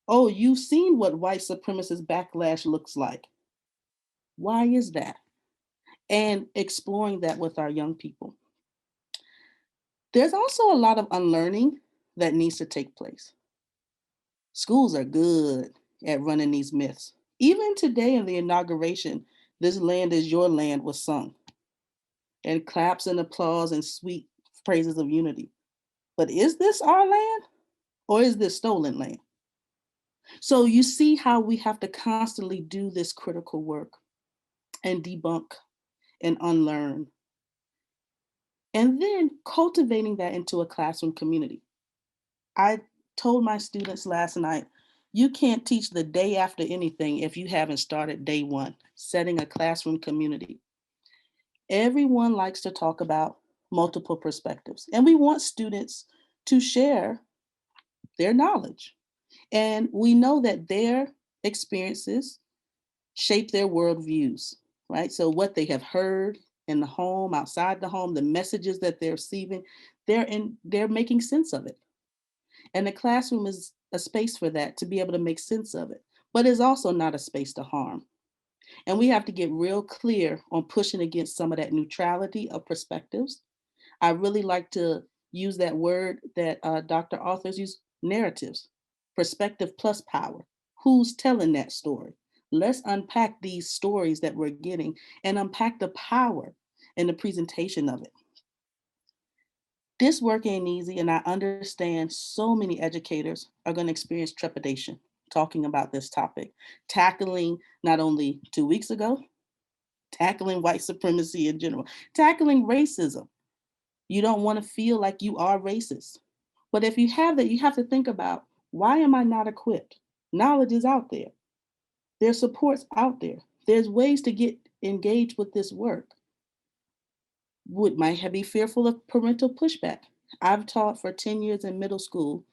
oh, you've seen what white supremacist backlash looks like. Why is that? And exploring that with our young people. There's also a lot of unlearning that needs to take place. Schools are good at running these myths. Even today in the inauguration, "This land is your land" was sung, and claps and applause and sweet praises of unity. But is this our land, or is this stolen land? So you see how we have to constantly do this critical work and debunk and unlearn. And then cultivating that into a classroom community. I told my students last night, you can't teach the day after anything if you haven't started day one, setting a classroom community. Everyone likes to talk about multiple perspectives, and we want students to share their knowledge. And we know that their experiences shape their worldviews, right? So what they have heard in the home, outside the home, the messages that they're receiving, they're making sense of it. And the classroom is a space for that, to be able to make sense of it, but it's also not a space to harm. And we have to get real clear on pushing against some of that neutrality of perspectives. I really like to use that word that Dr. Arthur's used, narratives, perspective plus power. Who's telling that story? Let's unpack these stories that we're getting and unpack the power in the presentation of it. This work ain't easy, and I understand so many educators are going to experience trepidation talking about this topic, tackling not only 2 weeks ago, tackling white supremacy in general, tackling racism. You don't want to feel like you are racist. But if you have that, you have to think about, why am I not equipped? Knowledge is out there. There's supports out there. There's ways to get engaged with this work. Might be fearful of parental pushback. I've taught for 10 years in middle school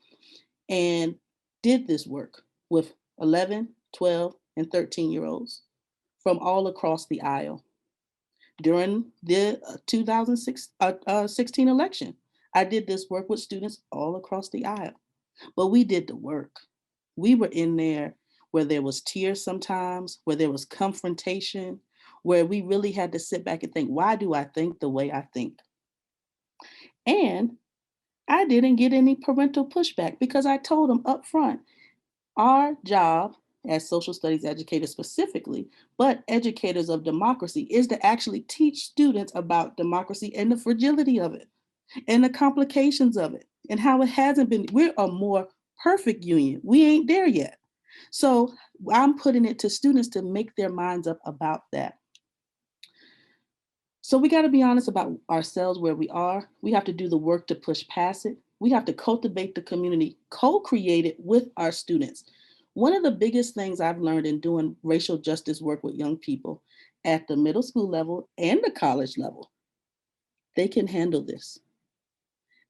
and did this work with 11, 12, and 13-year-olds from all across the aisle. During the 2016 election, I did this work with students all across the aisle, but we did the work. We were in there where there was tears sometimes, where there was confrontation, where we really had to sit back and think, why do I think the way I think? And I didn't get any parental pushback because I told them up front, our job as social studies educators specifically, but educators of democracy, is to actually teach students about democracy and the fragility of it and the complications of it and how it hasn't been. We're a more perfect union. We ain't there yet. So I'm putting it to students to make their minds up about that. So we got to be honest about ourselves, where we are. We have to do the work to push past it. We have to cultivate the community, co-create it with our students. One of the biggest things I've learned in doing racial justice work with young people at the middle school level and the college level, they can handle this.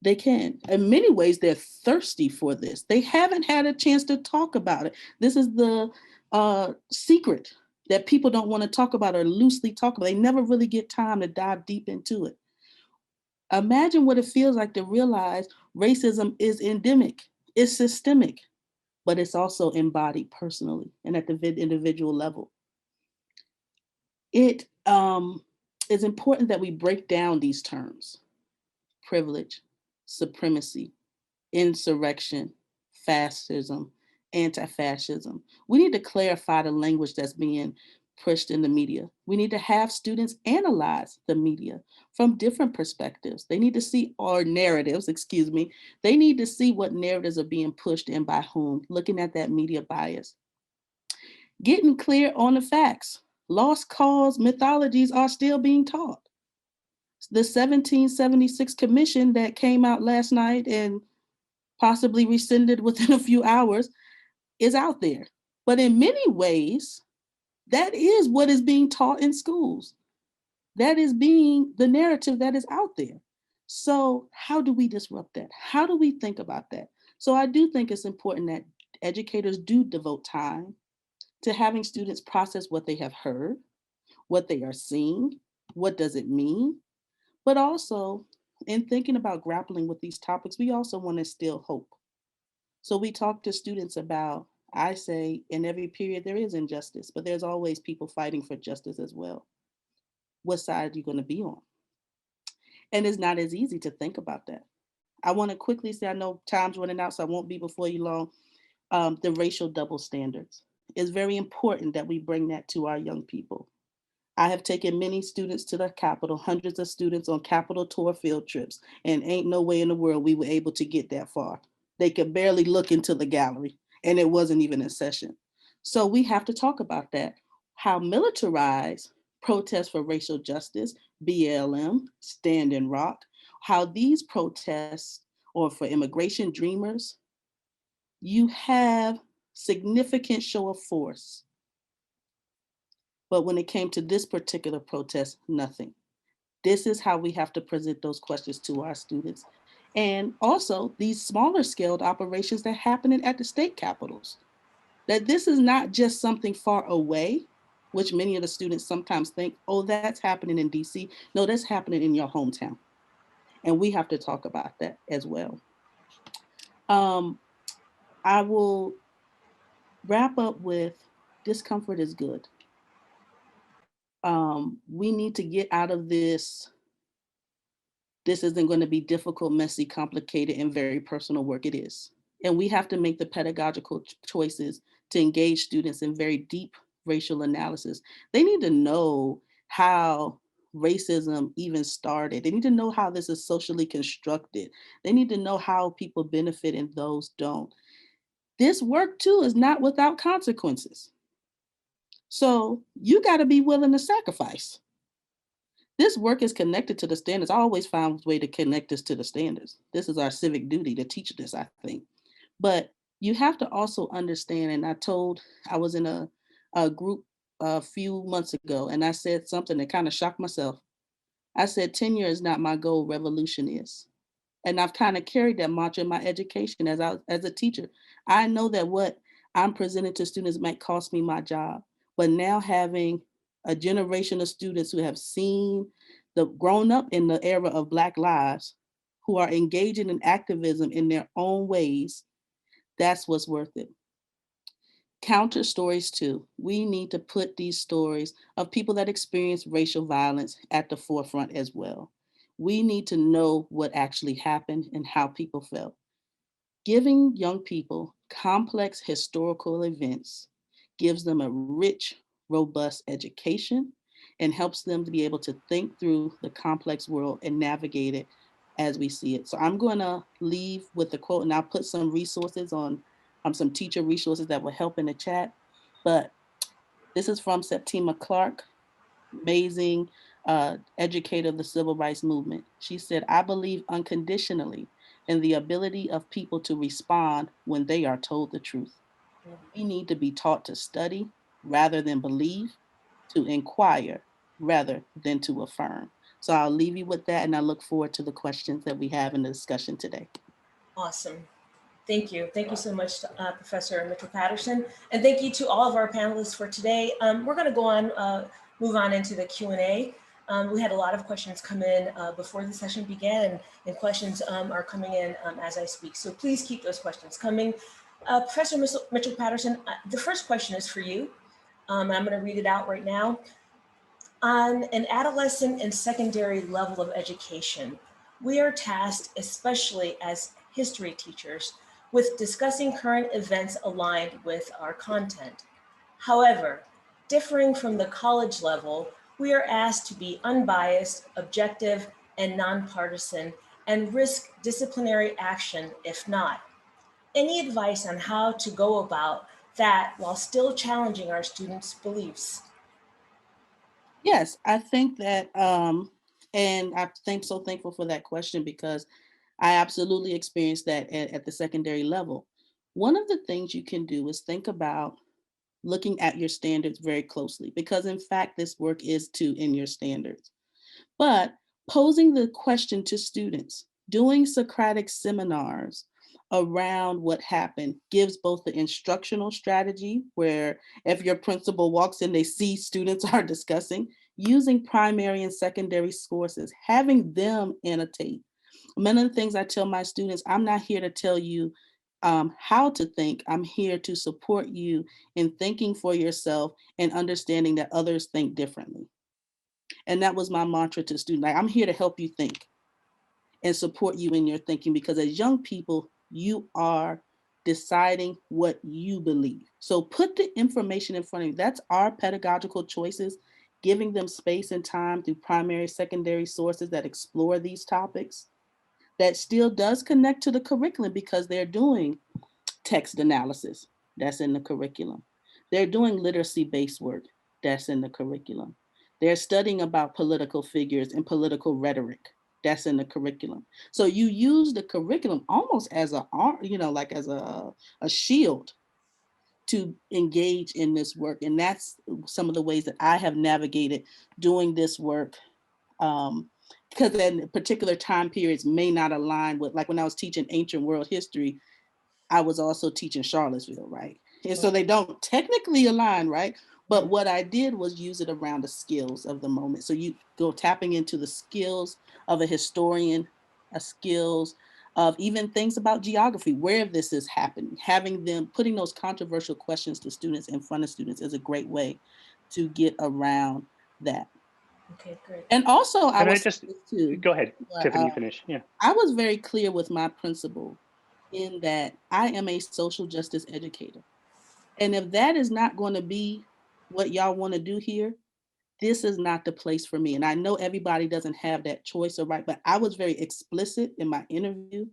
They can. In many ways, they're thirsty for this. They haven't had a chance to talk about it. This is the secret that people don't want to talk about or loosely talk about. They never really get time to dive deep into it. Imagine what it feels like to realize racism is endemic, it's systemic, but it's also embodied personally and at the individual level. It is important that we break down these terms: privilege, supremacy, insurrection, fascism, anti-fascism. We need to clarify the language that's being pushed in the media. We need to have students analyze the media from different perspectives. They need to see, or narratives, excuse me. They need to see what narratives are being pushed and by whom, looking at that media bias. Getting clear on the facts. Lost cause mythologies are still being taught. The 1776 commission that came out last night and possibly rescinded within a few hours is out there. But in many ways, that is what is being taught in schools. That is being the narrative that is out there. So how do we disrupt that? How do we think about that? So I do think it's important that educators do devote time to having students process what they have heard, what they are seeing, what does it mean, but also in thinking about grappling with these topics, we also want to instill hope. So we talk to students about, I say, in every period there is injustice, but there's always people fighting for justice as well. What side are you going to be on? And it's not as easy to think about that. I want to quickly say, I know time's running out, so I won't be before you long. The racial double standards. It's very important that we bring that to our young people. I have taken many students to the Capitol, hundreds of students on Capitol tour field trips, and ain't no way in the world we were able to get that far. They could barely look into the gallery, and it wasn't even a session. So we have to talk about that. How militarized protests for racial justice, BLM, Stand and Rock, how these protests, or for immigration dreamers, you have significant show of force. But when it came to this particular protest, nothing. This is how we have to present those questions to our students. And also these smaller scaled operations that happen at the state capitals. That this is not just something far away, which many of the students sometimes think, oh, that's happening in DC. No, that's happening in your hometown. And we have to talk about that as well. I will wrap up with discomfort is good. We need to get out of this. This isn't going to be difficult, messy, complicated, and very personal work. It is. And we have to make the pedagogical choices to engage students in very deep racial analysis. They need to know how racism even started. They need to know how this is socially constructed. They need to know how people benefit and those don't. This work too is not without consequences. So you got to be willing to sacrifice. This work is connected to the standards. I always found a way to connect this to the standards. This is our civic duty to teach this, I think. But you have to also understand, and I was in a group a few months ago, and I said something that kind of shocked myself. I said, tenure is not my goal, revolution is. And I've kind of carried that mantra in my education as a teacher. I know that what I'm presenting to students might cost me my job, but now having a generation of students who have grown up in the era of Black lives, who are engaging in activism in their own ways, that's what's worth it. Counter stories too. We need to put these stories of people that experience racial violence at the forefront as well. We need to know what actually happened and how people felt. Giving young people complex historical events gives them a rich, robust education and helps them to be able to think through the complex world and navigate it as we see it. So I'm going to leave with the quote, and I'll put some resources on, some teacher resources that will help in the chat. But this is from Septima Clark, amazing educator of the civil rights movement. She said, I believe unconditionally in the ability of people to respond when they are told the truth. We need to be taught to study rather than believe, to inquire rather than to affirm. So I'll leave you with that, and I look forward to the questions that we have in the discussion today. Awesome. Thank you. Thank you so much, Professor Mitchell Patterson. And thank you to all of our panelists for today. We're going to go on, move on into the Q&A. We had a lot of questions come in before the session began, and questions are coming in as I speak. So please keep those questions coming. Professor Mitchell Patterson, the first question is for you. I'm going to read it out right now. On an adolescent and secondary level of education, we are tasked, especially as history teachers, with discussing current events aligned with our content. However, differing from the college level, we are asked to be unbiased, objective, and nonpartisan, and risk disciplinary action if not. Any advice on how to go about that while still challenging our students' beliefs? Yes, I think that, and I'm so thankful for that question, because I absolutely experienced that at the secondary level. One of the things you can do is think about looking at your standards very closely, because in fact, this work is in your standards. But posing the question to students, doing Socratic seminars around what happened gives both the instructional strategy, where if your principal walks in, they see students are discussing, using primary and secondary sources, having them annotate. One of the things I tell my students, I'm not here to tell you how to think. I'm here to support you in thinking for yourself and understanding that others think differently. And that was my mantra to students. Like, I'm here to help you think and support you in your thinking, because as young people, you are deciding what you believe. So put the information in front of you. That's our pedagogical choices, giving them space and time through primary, secondary sources that explore these topics. That still does connect to the curriculum, because they're doing text analysis, that's in the curriculum. They're doing literacy-based work, that's in the curriculum. They're studying about political figures and political rhetoric, that's in the curriculum. So you use the curriculum almost as as a shield to engage in this work. And that's some of the ways that I have navigated doing this work, because in particular time periods may not align with, like when I was teaching ancient world history, I was also teaching Charlottesville, right? And so they don't technically align, right? But what I did was use it around the skills of the moment. So you go tapping into the skills of a historian, skills of even things about geography, where this is happening, having them, putting those controversial questions to students in front of students is a great way to get around that. Okay, great. And also Can I just, go ahead, Tiffany, finish. Yeah. I was very clear with my principal in that I am a social justice educator. And if that is not going to be what y'all want to do here, this is not the place for me. And I know everybody doesn't have that choice or right, but I was very explicit in my interview,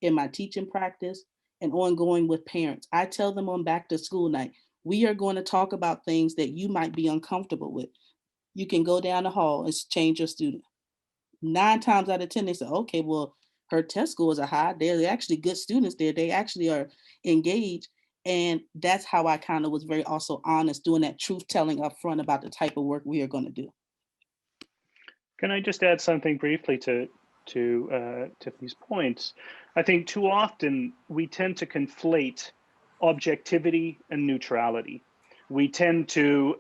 in my teaching practice, and ongoing with parents. I tell them on back to school night, we are going to talk about things that you might be uncomfortable with. You can go down the hall and change your student. 9 times out of 10, they say, okay, well, her test scores are high. They're actually good students there. They actually are engaged. And that's how I kind of was very also honest, doing that truth telling up front about the type of work we are going to do. Can I just add something briefly to Tiffany's points? I think too often we tend to conflate objectivity and neutrality. We tend to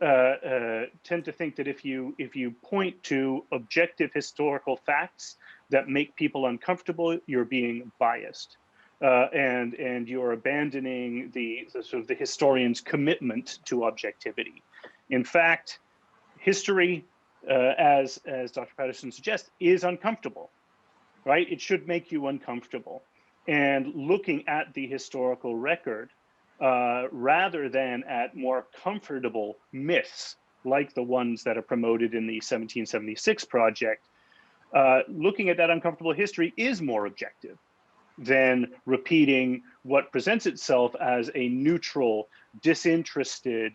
think that if you point to objective historical facts that make people uncomfortable, you're being biased, and you're abandoning the sort of the historian's commitment to objectivity. In fact, history, as Dr. Patterson suggests, is uncomfortable, right? It should make you uncomfortable. And looking at the historical record, rather than at more comfortable myths, like the ones that are promoted in the 1776 project, looking at that uncomfortable history is more objective than repeating what presents itself as a neutral, disinterested,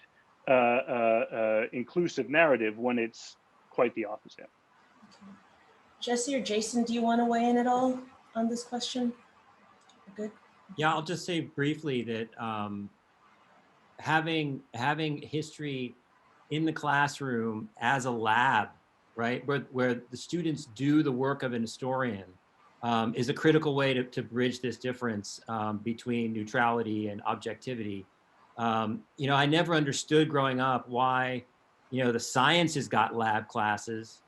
inclusive narrative when it's quite the opposite. Okay. Jesse or Jason, do you want to weigh in at all on this question? Good. Yeah, I'll just say briefly that having history in the classroom as a lab, right, where the students do the work of an historian, is a critical way to bridge this difference between neutrality and objectivity. I never understood growing up why, the sciences got lab classes,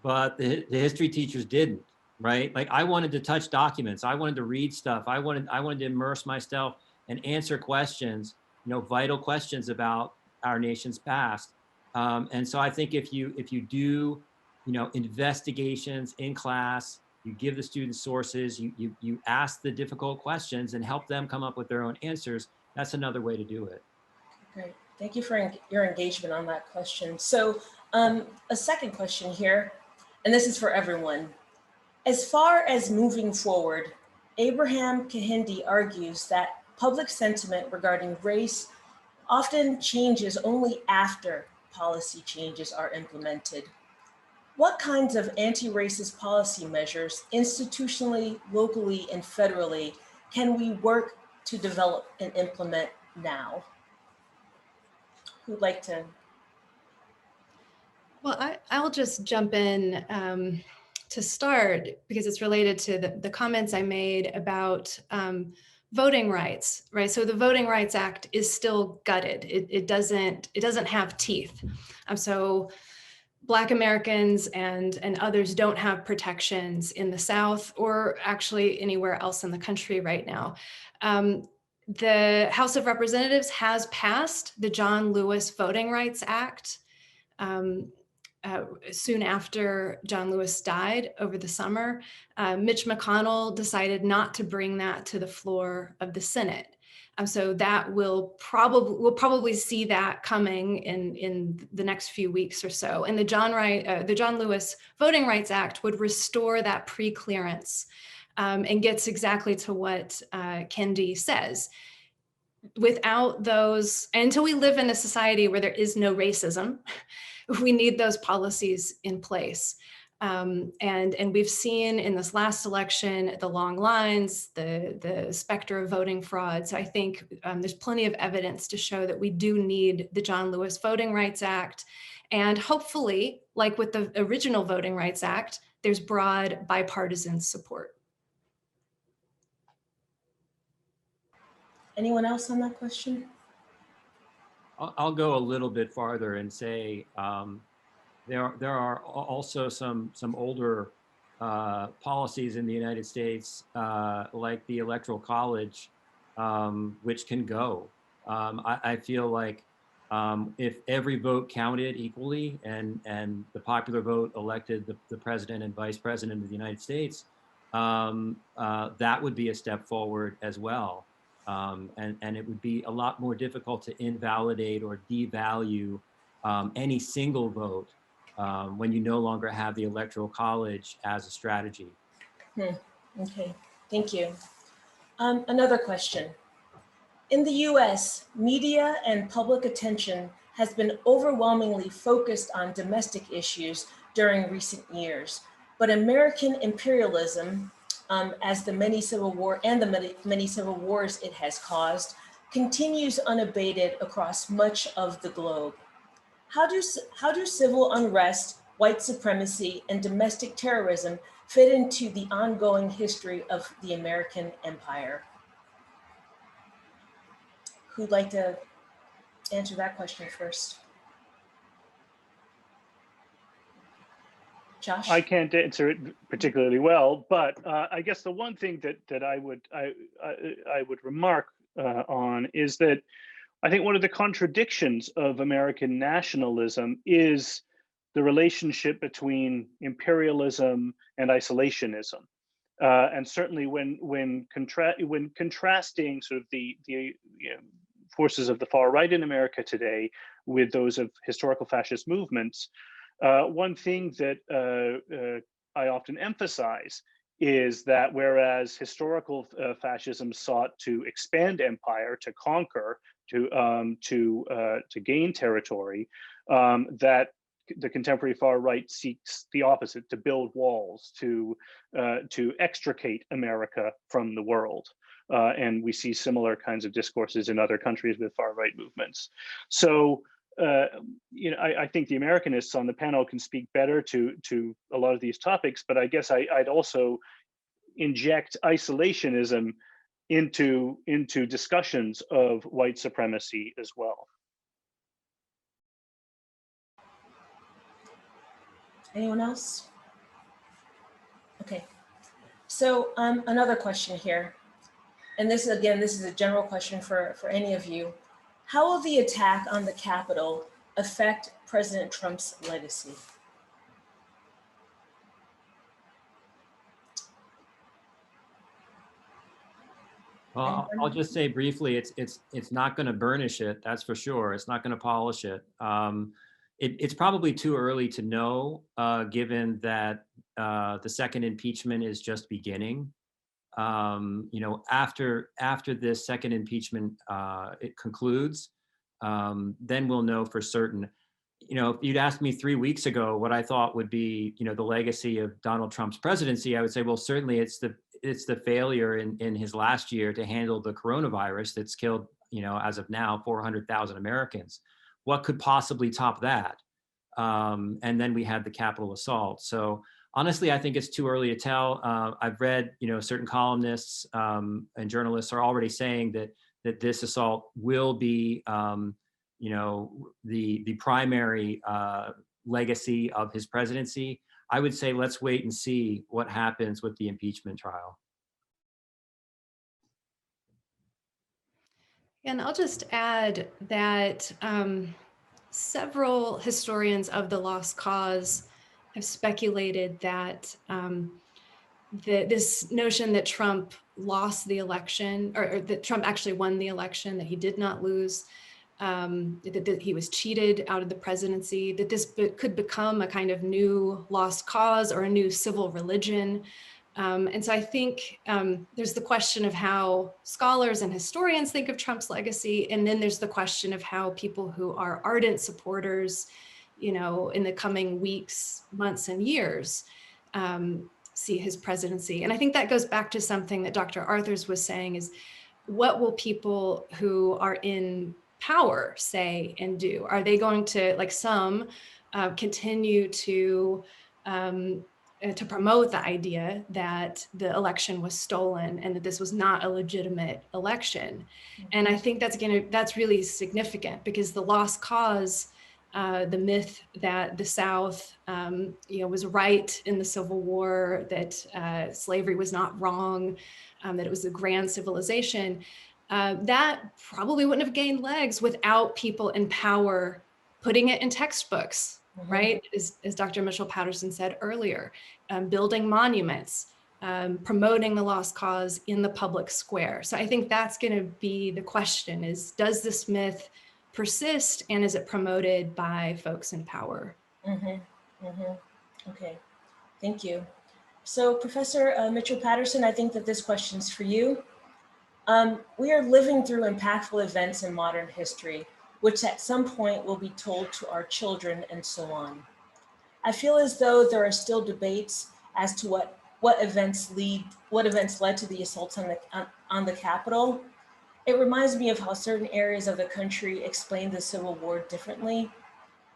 but the history teachers didn't, right? Like I wanted to touch documents. I wanted to read stuff. I wanted to immerse myself and answer questions, vital questions about our nation's past. And so I think if you do, investigations in class, you give the students sources, you ask the difficult questions and help them come up with their own answers. That's another way to do it. Great. Thank you for your engagement on that question. So a second question here, and this is for everyone. As far as moving forward, Abraham Kahindi argues that public sentiment regarding race often changes only after policy changes are implemented. What kinds of anti-racist policy measures, institutionally, locally, and federally, can we work to develop and implement now? Who'd like to? Well, I'll just jump in to start because it's related to the comments I made about voting rights, right? So the Voting Rights Act is still gutted. It doesn't have teeth. So Black Americans and others don't have protections in the South or actually anywhere else in the country right now. The House of Representatives has passed the John Lewis Voting Rights Act soon after John Lewis died over the summer. Mitch McConnell decided not to bring that to the floor of the Senate. So that we'll probably see that coming in the next few weeks or so. And the John Lewis Voting Rights Act would restore that pre-clearance and gets exactly to what Kendi says. Without those, until we live in a society where there is no racism, we need those policies in place. And we've seen in this last election, the long lines, the specter of voting fraud. So I think there's plenty of evidence to show that we do need the John Lewis Voting Rights Act. And hopefully, like with the original Voting Rights Act, there's broad bipartisan support. Anyone else on that question? I'll go a little bit farther and say there are also some older policies in the United States, like the Electoral College, which can go. I feel like if every vote counted equally and the popular vote elected the president and vice president of the United States, that would be a step forward as well. And it would be a lot more difficult to invalidate or devalue any single vote when you no longer have the Electoral College as a strategy. Okay, thank you. Another question. In the US, media and public attention has been overwhelmingly focused on domestic issues during recent years, but American imperialism, as the many civil wars it has caused, continues unabated across much of the globe. How do civil unrest, white supremacy, and domestic terrorism fit into the ongoing history of the American empire? Who'd like to answer that question first? Josh? I can't answer it particularly well, but I guess the one thing that I would remark on is that I think one of the contradictions of American nationalism is the relationship between imperialism and isolationism. And certainly when contrasting sort of the forces of the far right in America today with those of historical fascist movements, one thing that I often emphasize is that whereas historical fascism sought to expand empire, to conquer, to gain territory, that the contemporary far right seeks the opposite, to build walls, to extricate America from the world. And we see similar kinds of discourses in other countries with far right movements. So, I think the Americanists on the panel can speak better to a lot of these topics, but I guess I'd also inject isolationism into discussions of white supremacy as well. Anyone else? Okay, so another question here. And this is a general question for any of you. How will the attack on the Capitol affect President Trump's legacy? Well, I'll just say briefly, it's not going to burnish it. That's for sure. It's not going to polish it. It's probably too early to know, given that the second impeachment is just beginning. After this second impeachment it concludes, then we'll know for certain. If you'd asked me 3 weeks ago what I thought would be, the legacy of Donald Trump's presidency, I would say, well, certainly it's the failure in his last year to handle the coronavirus that's killed, as of now, 400,000 Americans. What could possibly top that? And then we had the Capitol assault. So honestly, I think it's too early to tell. I've read, certain columnists and journalists are already saying that this assault will be, the primary legacy of his presidency. I would say let's wait and see what happens with the impeachment trial. And I'll just add that several historians of the lost cause have speculated that this notion that Trump lost the election, or that Trump actually won the election, that he did not lose, that he was cheated out of the presidency, that this could become a kind of new lost cause or a new civil religion. And so I think there's the question of how scholars and historians think of Trump's legacy. And then there's the question of how people who are ardent supporters, in the coming weeks, months, and years, see his presidency. And I think that goes back to something that Dr. Arthurs was saying is, what will people who are in power say and do? Are they going to, like some, continue to to promote the idea that the election was stolen and that this was not a legitimate election. And I think that's really significant, because the lost cause, the myth that the South, was right in the Civil War, that slavery was not wrong, that it was a grand civilization, that probably wouldn't have gained legs without people in power putting it in textbooks, right? As Dr. Mitchell Patterson said earlier, building monuments, promoting the lost cause in the public square. So I think that's going to be the question: is, does this myth persist, and is it promoted by folks in power? Okay, thank you. So Professor Mitchell Patterson, I think that this question's for you. We are living through impactful events in modern history, which at some point will be told to our children and so on. I feel as though there are still debates as to what events led to the assaults on the Capitol. It reminds me of how certain areas of the country explain the Civil War differently.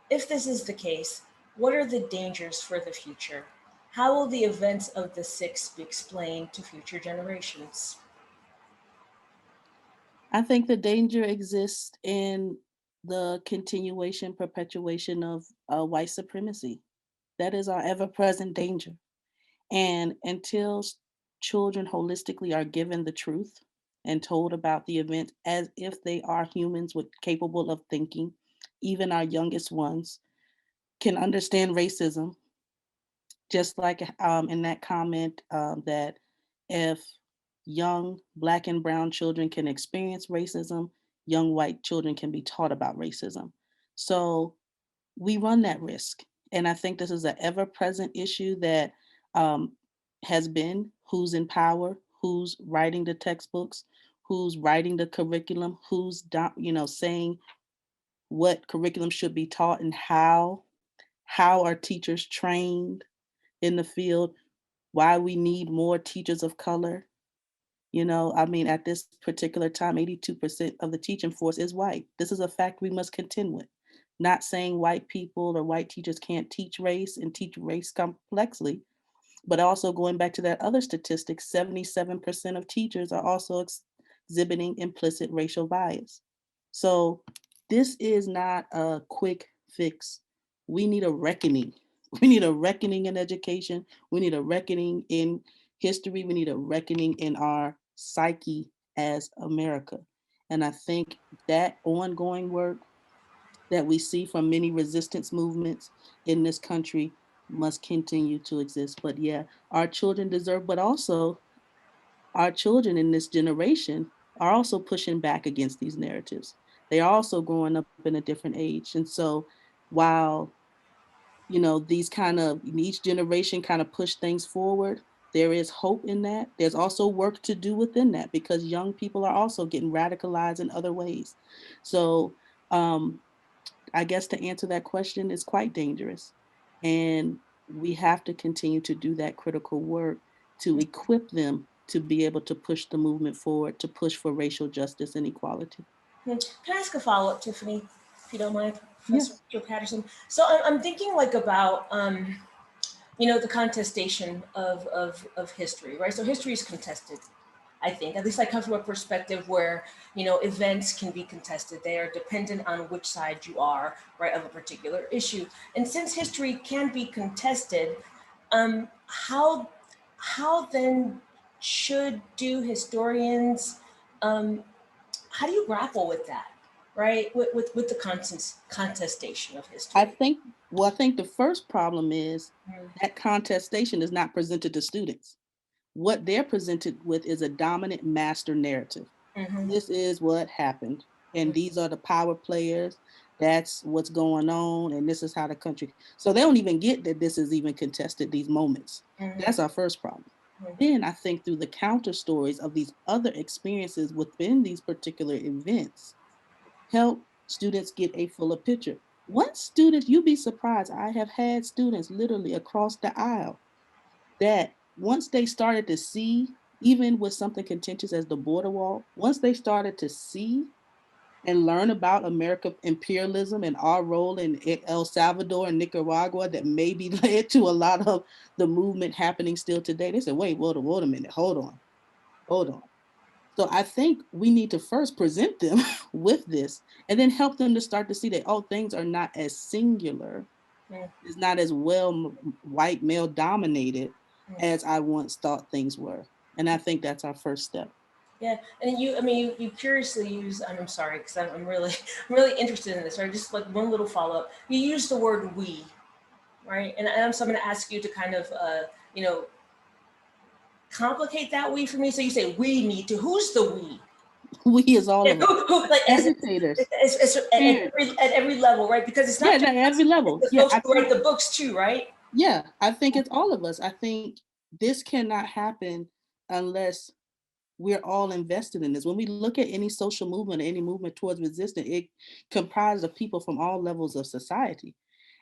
If this is the case, what are the dangers for the future? How will the events of the 6th be explained to future generations? I think the danger exists in the continuation, perpetuation of white supremacy. That is our ever-present danger. And until children holistically are given the truth and told about the event as if they are humans capable of thinking, even our youngest ones can understand racism. Just like in that comment that if young Black and brown children can experience racism, young white children can be taught about racism. So we run that risk. And I think this is an ever-present issue that has been: who's in power, who's writing the textbooks, who's writing the curriculum, who's saying what curriculum should be taught, and how are teachers trained in the field, why we need more teachers of color. At this particular time, 82% of the teaching force is white. This is a fact we must contend with. Not saying white people or white teachers can't teach race and teach race complexly, but also going back to that other statistic, 77% of teachers are also exhibiting implicit racial bias. So this is not a quick fix. We need a reckoning. We need a reckoning in education. We need a reckoning in history. We need a reckoning in our psyche as America. And I think that ongoing work that we see from many resistance movements in this country must continue to exist. But yeah, our children deserve, but also our children in this generation are also pushing back against these narratives. They are also growing up in a different age. And so while these each generation kind of push things forward, there is hope in that. There's also work to do within that, because young people are also getting radicalized in other ways. So I guess to answer that question is quite dangerous. And we have to continue to do that critical work to equip them to be able to push the movement forward, to push for racial justice and equality. Can I ask a follow-up, Tiffany, if you don't mind, Professor Yes. Patterson? So I'm thinking about, the contestation of history, right? So history is contested, I think. At least I come from a perspective where, events can be contested. They are dependent on which side you are, right, of a particular issue. And since history can be contested, how then do historians, how do you grapple with that, right? With the contestation of history? I think the first problem is that contestation is not presented to students. What they're presented with is a dominant master narrative. This is what happened, and these are the power players. That's what's going on, and this is how the country. So they don't even get that this is even contested, these moments. That's our first problem. Then I think through the counter stories of these other experiences within these particular events, help students get a fuller picture. Once students, you'd be surprised, I have had students literally across the aisle that once they started to see, even with something contentious as the border wall, once they started to see and learn about American imperialism and our role in El Salvador and Nicaragua that maybe led to a lot of the movement happening still today. They said, wait a minute, hold on. So I think we need to first present them with this and then help them to start to see that, oh, things are not as singular. It's not as well white male dominated as I once thought things were. And I think that's our first step. Yeah, and you curiously use, I'm sorry, because I'm really, really interested in this, right? Just like one little follow-up. You use the word we, right? And so I'm going to ask you to kind of, complicate that we for me. So you say we need to, who's the we? We is all of us. Like educators. At every level, right? Because it's not just at every level. the folks who write the books too, right? Yeah, I think it's all of us. I think this cannot happen unless we're all invested in this. When we look at any social movement, any movement towards resistance, it comprises of people from all levels of society.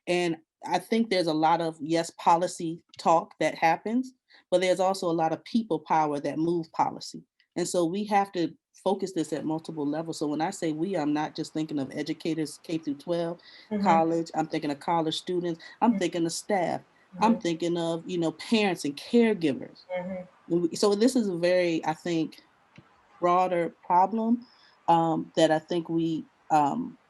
And I think there's a lot of, yes, policy talk that happens, but there's also a lot of people power that move policy. And so we have to focus this at multiple levels. So when I say we, I'm not just thinking of educators, K through 12, college, I'm thinking of college students, I'm thinking of staff, I'm thinking of, parents and caregivers. So this is a very, I think, broader problem that I think we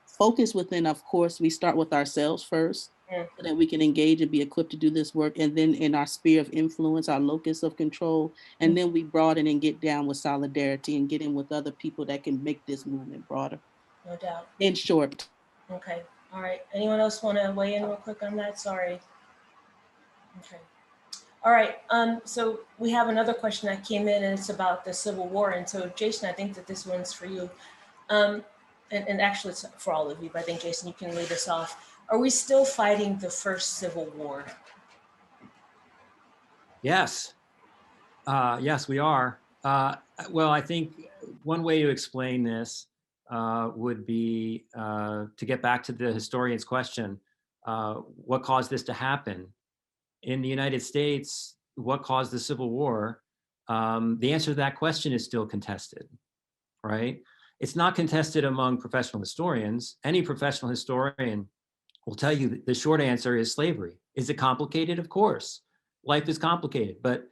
focus within. Of course, we start with ourselves first, so that we can engage and be equipped to do this work. And then in our sphere of influence, our locus of control, and then we broaden and get down with solidarity and get in with other people that can make this movement broader. No doubt. In short. Okay. All right. Anyone else want to weigh in real quick on that? Sorry. Okay. All right. So we have another question that came in, and it's about the Civil War. And so, Jason, I think that this one's for you. And actually, it's for all of you, but I think, Jason, you can lead us off. Are we still fighting the first Civil War? Yes. Yes, we are. Well, I think one way to explain this would be to get back to the historian's question, what caused this to happen? In the United States, what caused the Civil War? The answer to that question is still contested, right? It's not contested among professional historians. Any professional historian will tell you that the short answer is slavery. Is it complicated? Of course. Life is complicated, but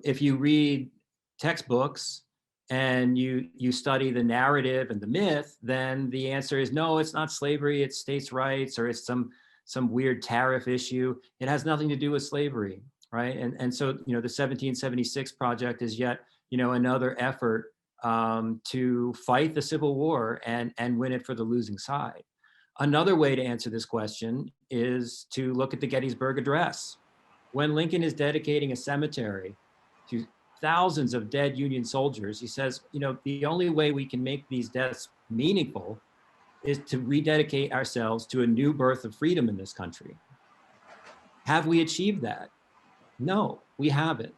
if you read textbooks and you study the narrative and the myth, then the answer is no, it's not slavery, it's states' rights, or it's some weird tariff issue. It has nothing to do with slavery, right? And so, the 1776 Project is yet, another effort to fight the Civil War and win it for the losing side. Another way to answer this question is to look at the Gettysburg Address. When Lincoln is dedicating a cemetery to thousands of dead Union soldiers, he says, the only way we can make these deaths meaningful is to rededicate ourselves to a new birth of freedom in this country. Have we achieved that? No, we haven't.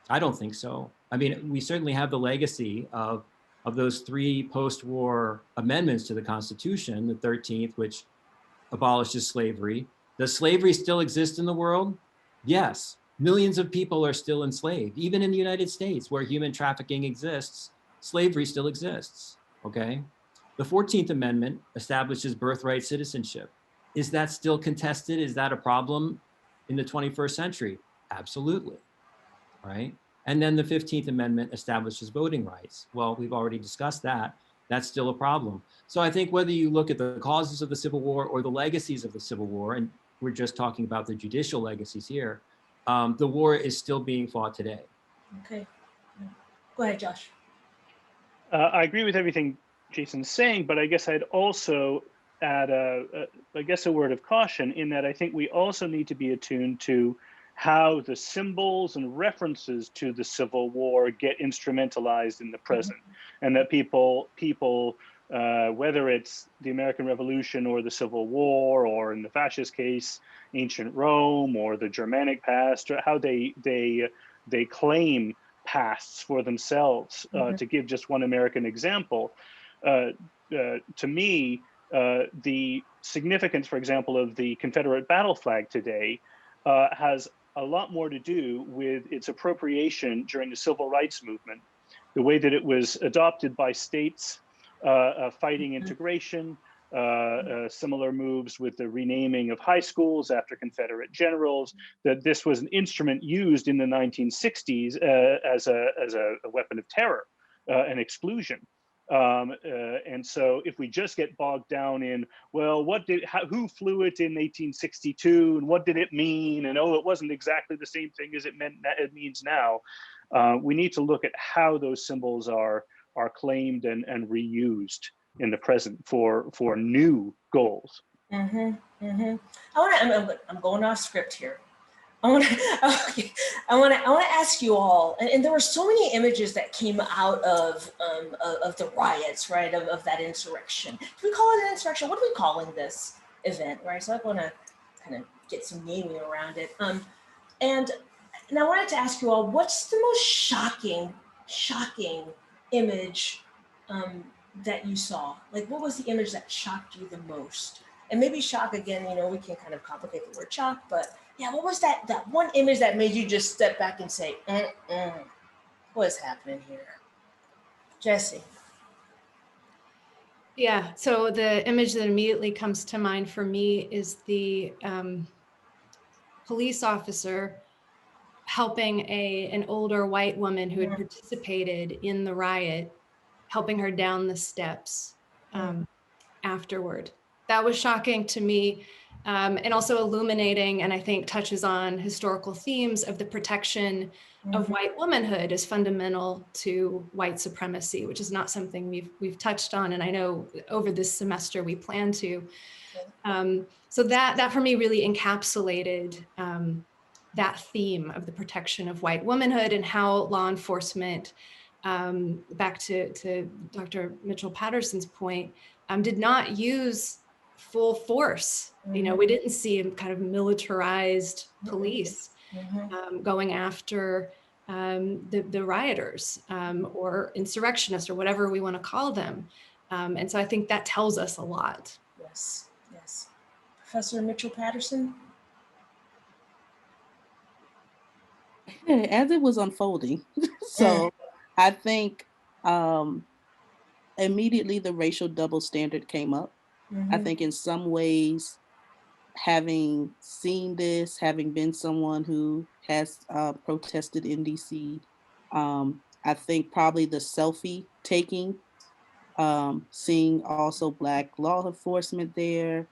I don't think so. I mean, we certainly have the legacy of those 3 post-war amendments to the Constitution, the 13th, which abolishes slavery. Does slavery still exist in the world? Yes. Millions of people are still enslaved. Even in the United States, where human trafficking exists, slavery still exists, okay? The 14th Amendment establishes birthright citizenship. Is that still contested? Is that a problem in the 21st century? Absolutely, right? And then the 15th Amendment establishes voting rights. Well, we've already discussed that. That's still a problem. So I think whether you look at the causes of the Civil War or the legacies of the Civil War, and we're just talking about the judicial legacies here, the war is still being fought today. Okay. Go ahead, Josh. I agree with everything Jason's saying, but I guess I'd also add a word of caution in that I think we also need to be attuned to how the symbols and references to the Civil War get instrumentalized in the present, and that people, whether it's the American Revolution or the Civil War, or in the fascist case, ancient Rome or the Germanic past, or how they claim pasts for themselves. To give just one American example, to me, the significance, for example, of the Confederate battle flag today has a lot more to do with its appropriation during the Civil Rights Movement, the way that it was adopted by states fighting integration, similar moves with the renaming of high schools after Confederate generals, that this was an instrument used in the 1960s as a weapon of terror and exclusion. And so if we just get bogged down in, well, who flew it in 1862 and what did it mean? And oh, it wasn't exactly the same thing as it means now. We need to look at how those symbols are claimed and reused in the present for new goals. I'm going off script here. I want to ask you all, and there were so many images that came out of the riots, right? Of that insurrection. Do we call it an insurrection? What are we calling this event, right? So I want to kind of get some naming around it. And I wanted to ask you all, what's the most shocking image that you saw? Like, what was the image that shocked you the most? And maybe shock, again, we can kind of complicate the word shock, but yeah, what was that one image that made you just step back and say, what is happening here? Jesse. Yeah, so the image that immediately comes to mind for me is the police officer helping an older white woman who had participated in the riot, helping her down the steps afterward. That was shocking to me, and also illuminating, and I think touches on historical themes of the protection of white womanhood as fundamental to white supremacy, which is not something we've touched on, and I know over this semester we plan to. So that for me really encapsulated that theme of the protection of white womanhood and how law enforcement, back to Dr. Mitchell Patterson's point, did not use full force. We didn't see a kind of militarized police going after the rioters or insurrectionists or whatever we want to call them. And so I think that tells us a lot. Yes. Professor Mitchell Patterson? As it was unfolding, so I think immediately the racial double standard came up. I think in some ways, having seen this, having been someone who has protested in DC, I think probably the selfie taking, seeing also Black law enforcement there,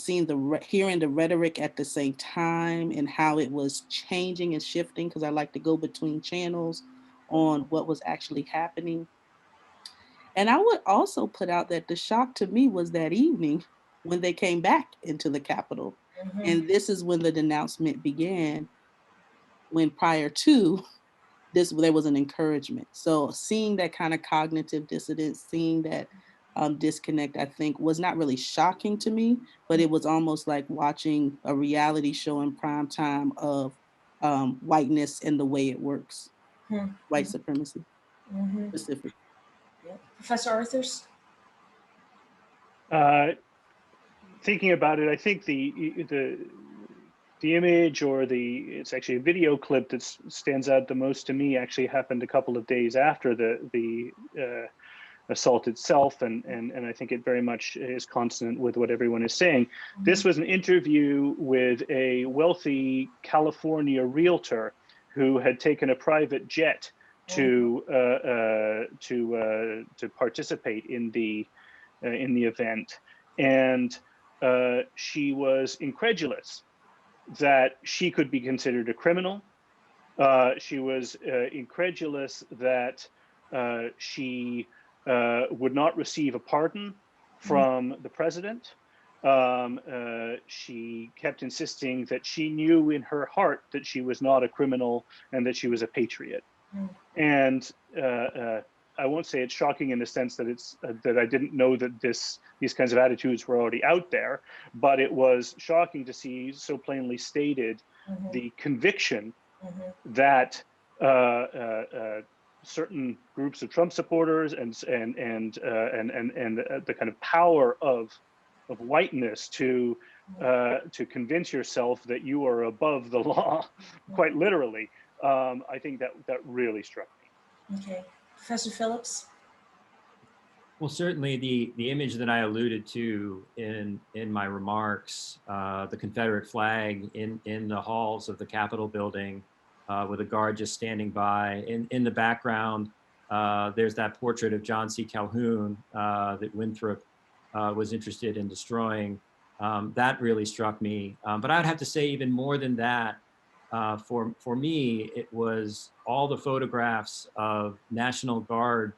hearing the rhetoric at the same time and how it was changing and shifting, because I like to go between channels on what was actually happening. And I would also put out that the shock to me was that evening when they came back into the Capitol. And this is when the denouncement began, when prior to this, there was an encouragement. So seeing that kind of cognitive dissonance, seeing that disconnect, I think was not really shocking to me, but it was almost like watching a reality show in prime time of whiteness and the way it works, white supremacy specifically. Yeah. Professor Arthurs? Thinking about it, I think the image, or it's actually a video clip that stands out the most to me, actually happened a couple of days after the assault itself, and I think it very much is consonant with what everyone is saying. This was an interview with a wealthy California realtor who had taken a private jet to participate in the event, and she was incredulous that she could be considered a criminal. She was incredulous that she would not receive a pardon from the president. She kept insisting that she knew in her heart that she was not a criminal and that she was a patriot. And I won't say it's shocking in the sense that that I didn't know that these kinds of attitudes were already out there, but it was shocking to see so plainly stated the conviction that certain groups of Trump supporters and the kind of power of whiteness to convince yourself that you are above the law, quite literally. I think that really struck me. Okay, Professor Phillips. Well, certainly the image that I alluded to in my remarks, the Confederate flag in the halls of the Capitol building, with a guard just standing by. In the background, there's that portrait of John C. Calhoun that Winthrop was interested in destroying. That really struck me. But I would have to say even more than that. For me, it was all the photographs of National Guard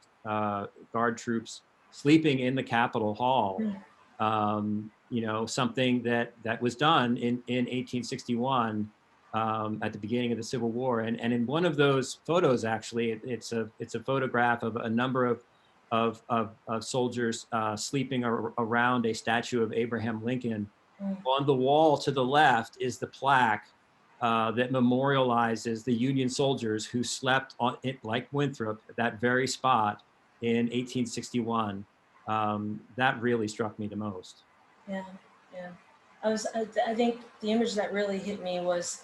troops sleeping in the Capitol Hall. You know, something that was done in 1861 at the beginning of the Civil War. And in one of those photos, actually, it's a photograph of a number of soldiers sleeping around a statue of Abraham Lincoln. On the wall to the left is the plaque that memorializes the Union soldiers who slept on it, like Winthrop, at that very spot in 1861. That really struck me the most. Yeah, yeah. I think the image that really hit me was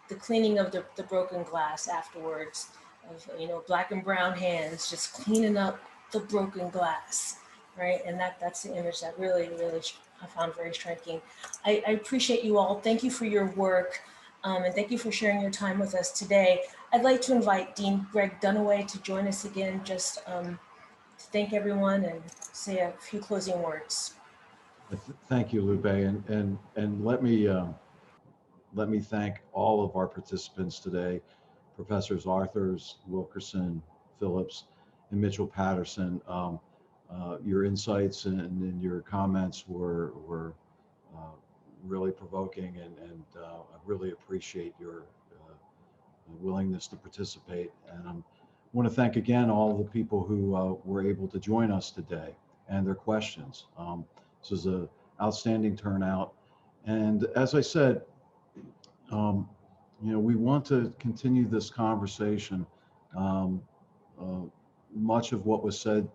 the cleaning of the broken glass afterwards, of, you know, black and brown hands just cleaning up the broken glass, right? And that's the image that really, really I found very striking. I appreciate you all. Thank you for your work, and thank you for sharing your time with us today. I'd like to invite Dean Greg Dunaway to join us again, just to thank everyone and say a few closing words. Thank you, Lupe, and let me thank all of our participants today, Professors Arthurs, Wilkerson, Phillips, and Mitchell Patterson. Your insights and your comments were really provoking, and I really appreciate your willingness to participate. And I want to thank again all the people who were able to join us today and their questions. This was an outstanding turnout. And as I said, you know, we want to continue this conversation. Much of what was said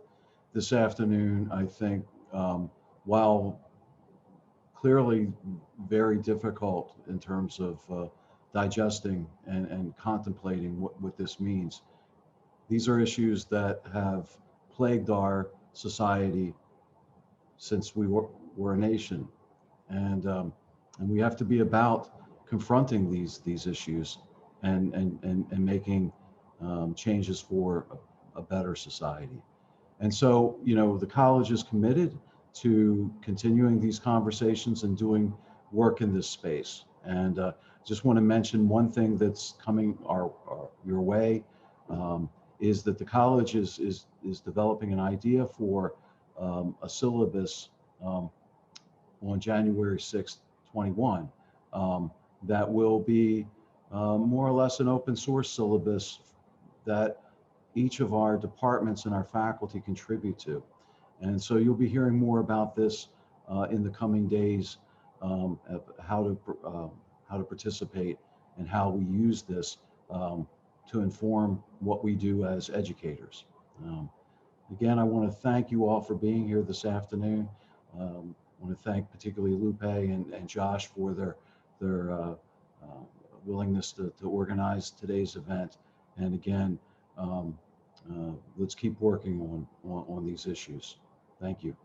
this afternoon, I think, while clearly very difficult in terms of digesting and contemplating what this means, these are issues that have plagued our society since we were a nation, and we have to be about confronting these issues and making changes for a better society. And so, you know, the college is committed to continuing these conversations and doing work in this space. And just want to mention one thing that's coming your way, is that the college is developing an idea for a syllabus on January 6th, 21, that will be more or less an open source syllabus that each of our departments and our faculty contribute to. And so you'll be hearing more about this in the coming days, how to participate and how we use this to inform what we do as educators. Again, I want to thank you all for being here this afternoon. I want to thank particularly Lupe and Josh for their willingness to organize today's event. And again, let's keep working on these issues. Thank you.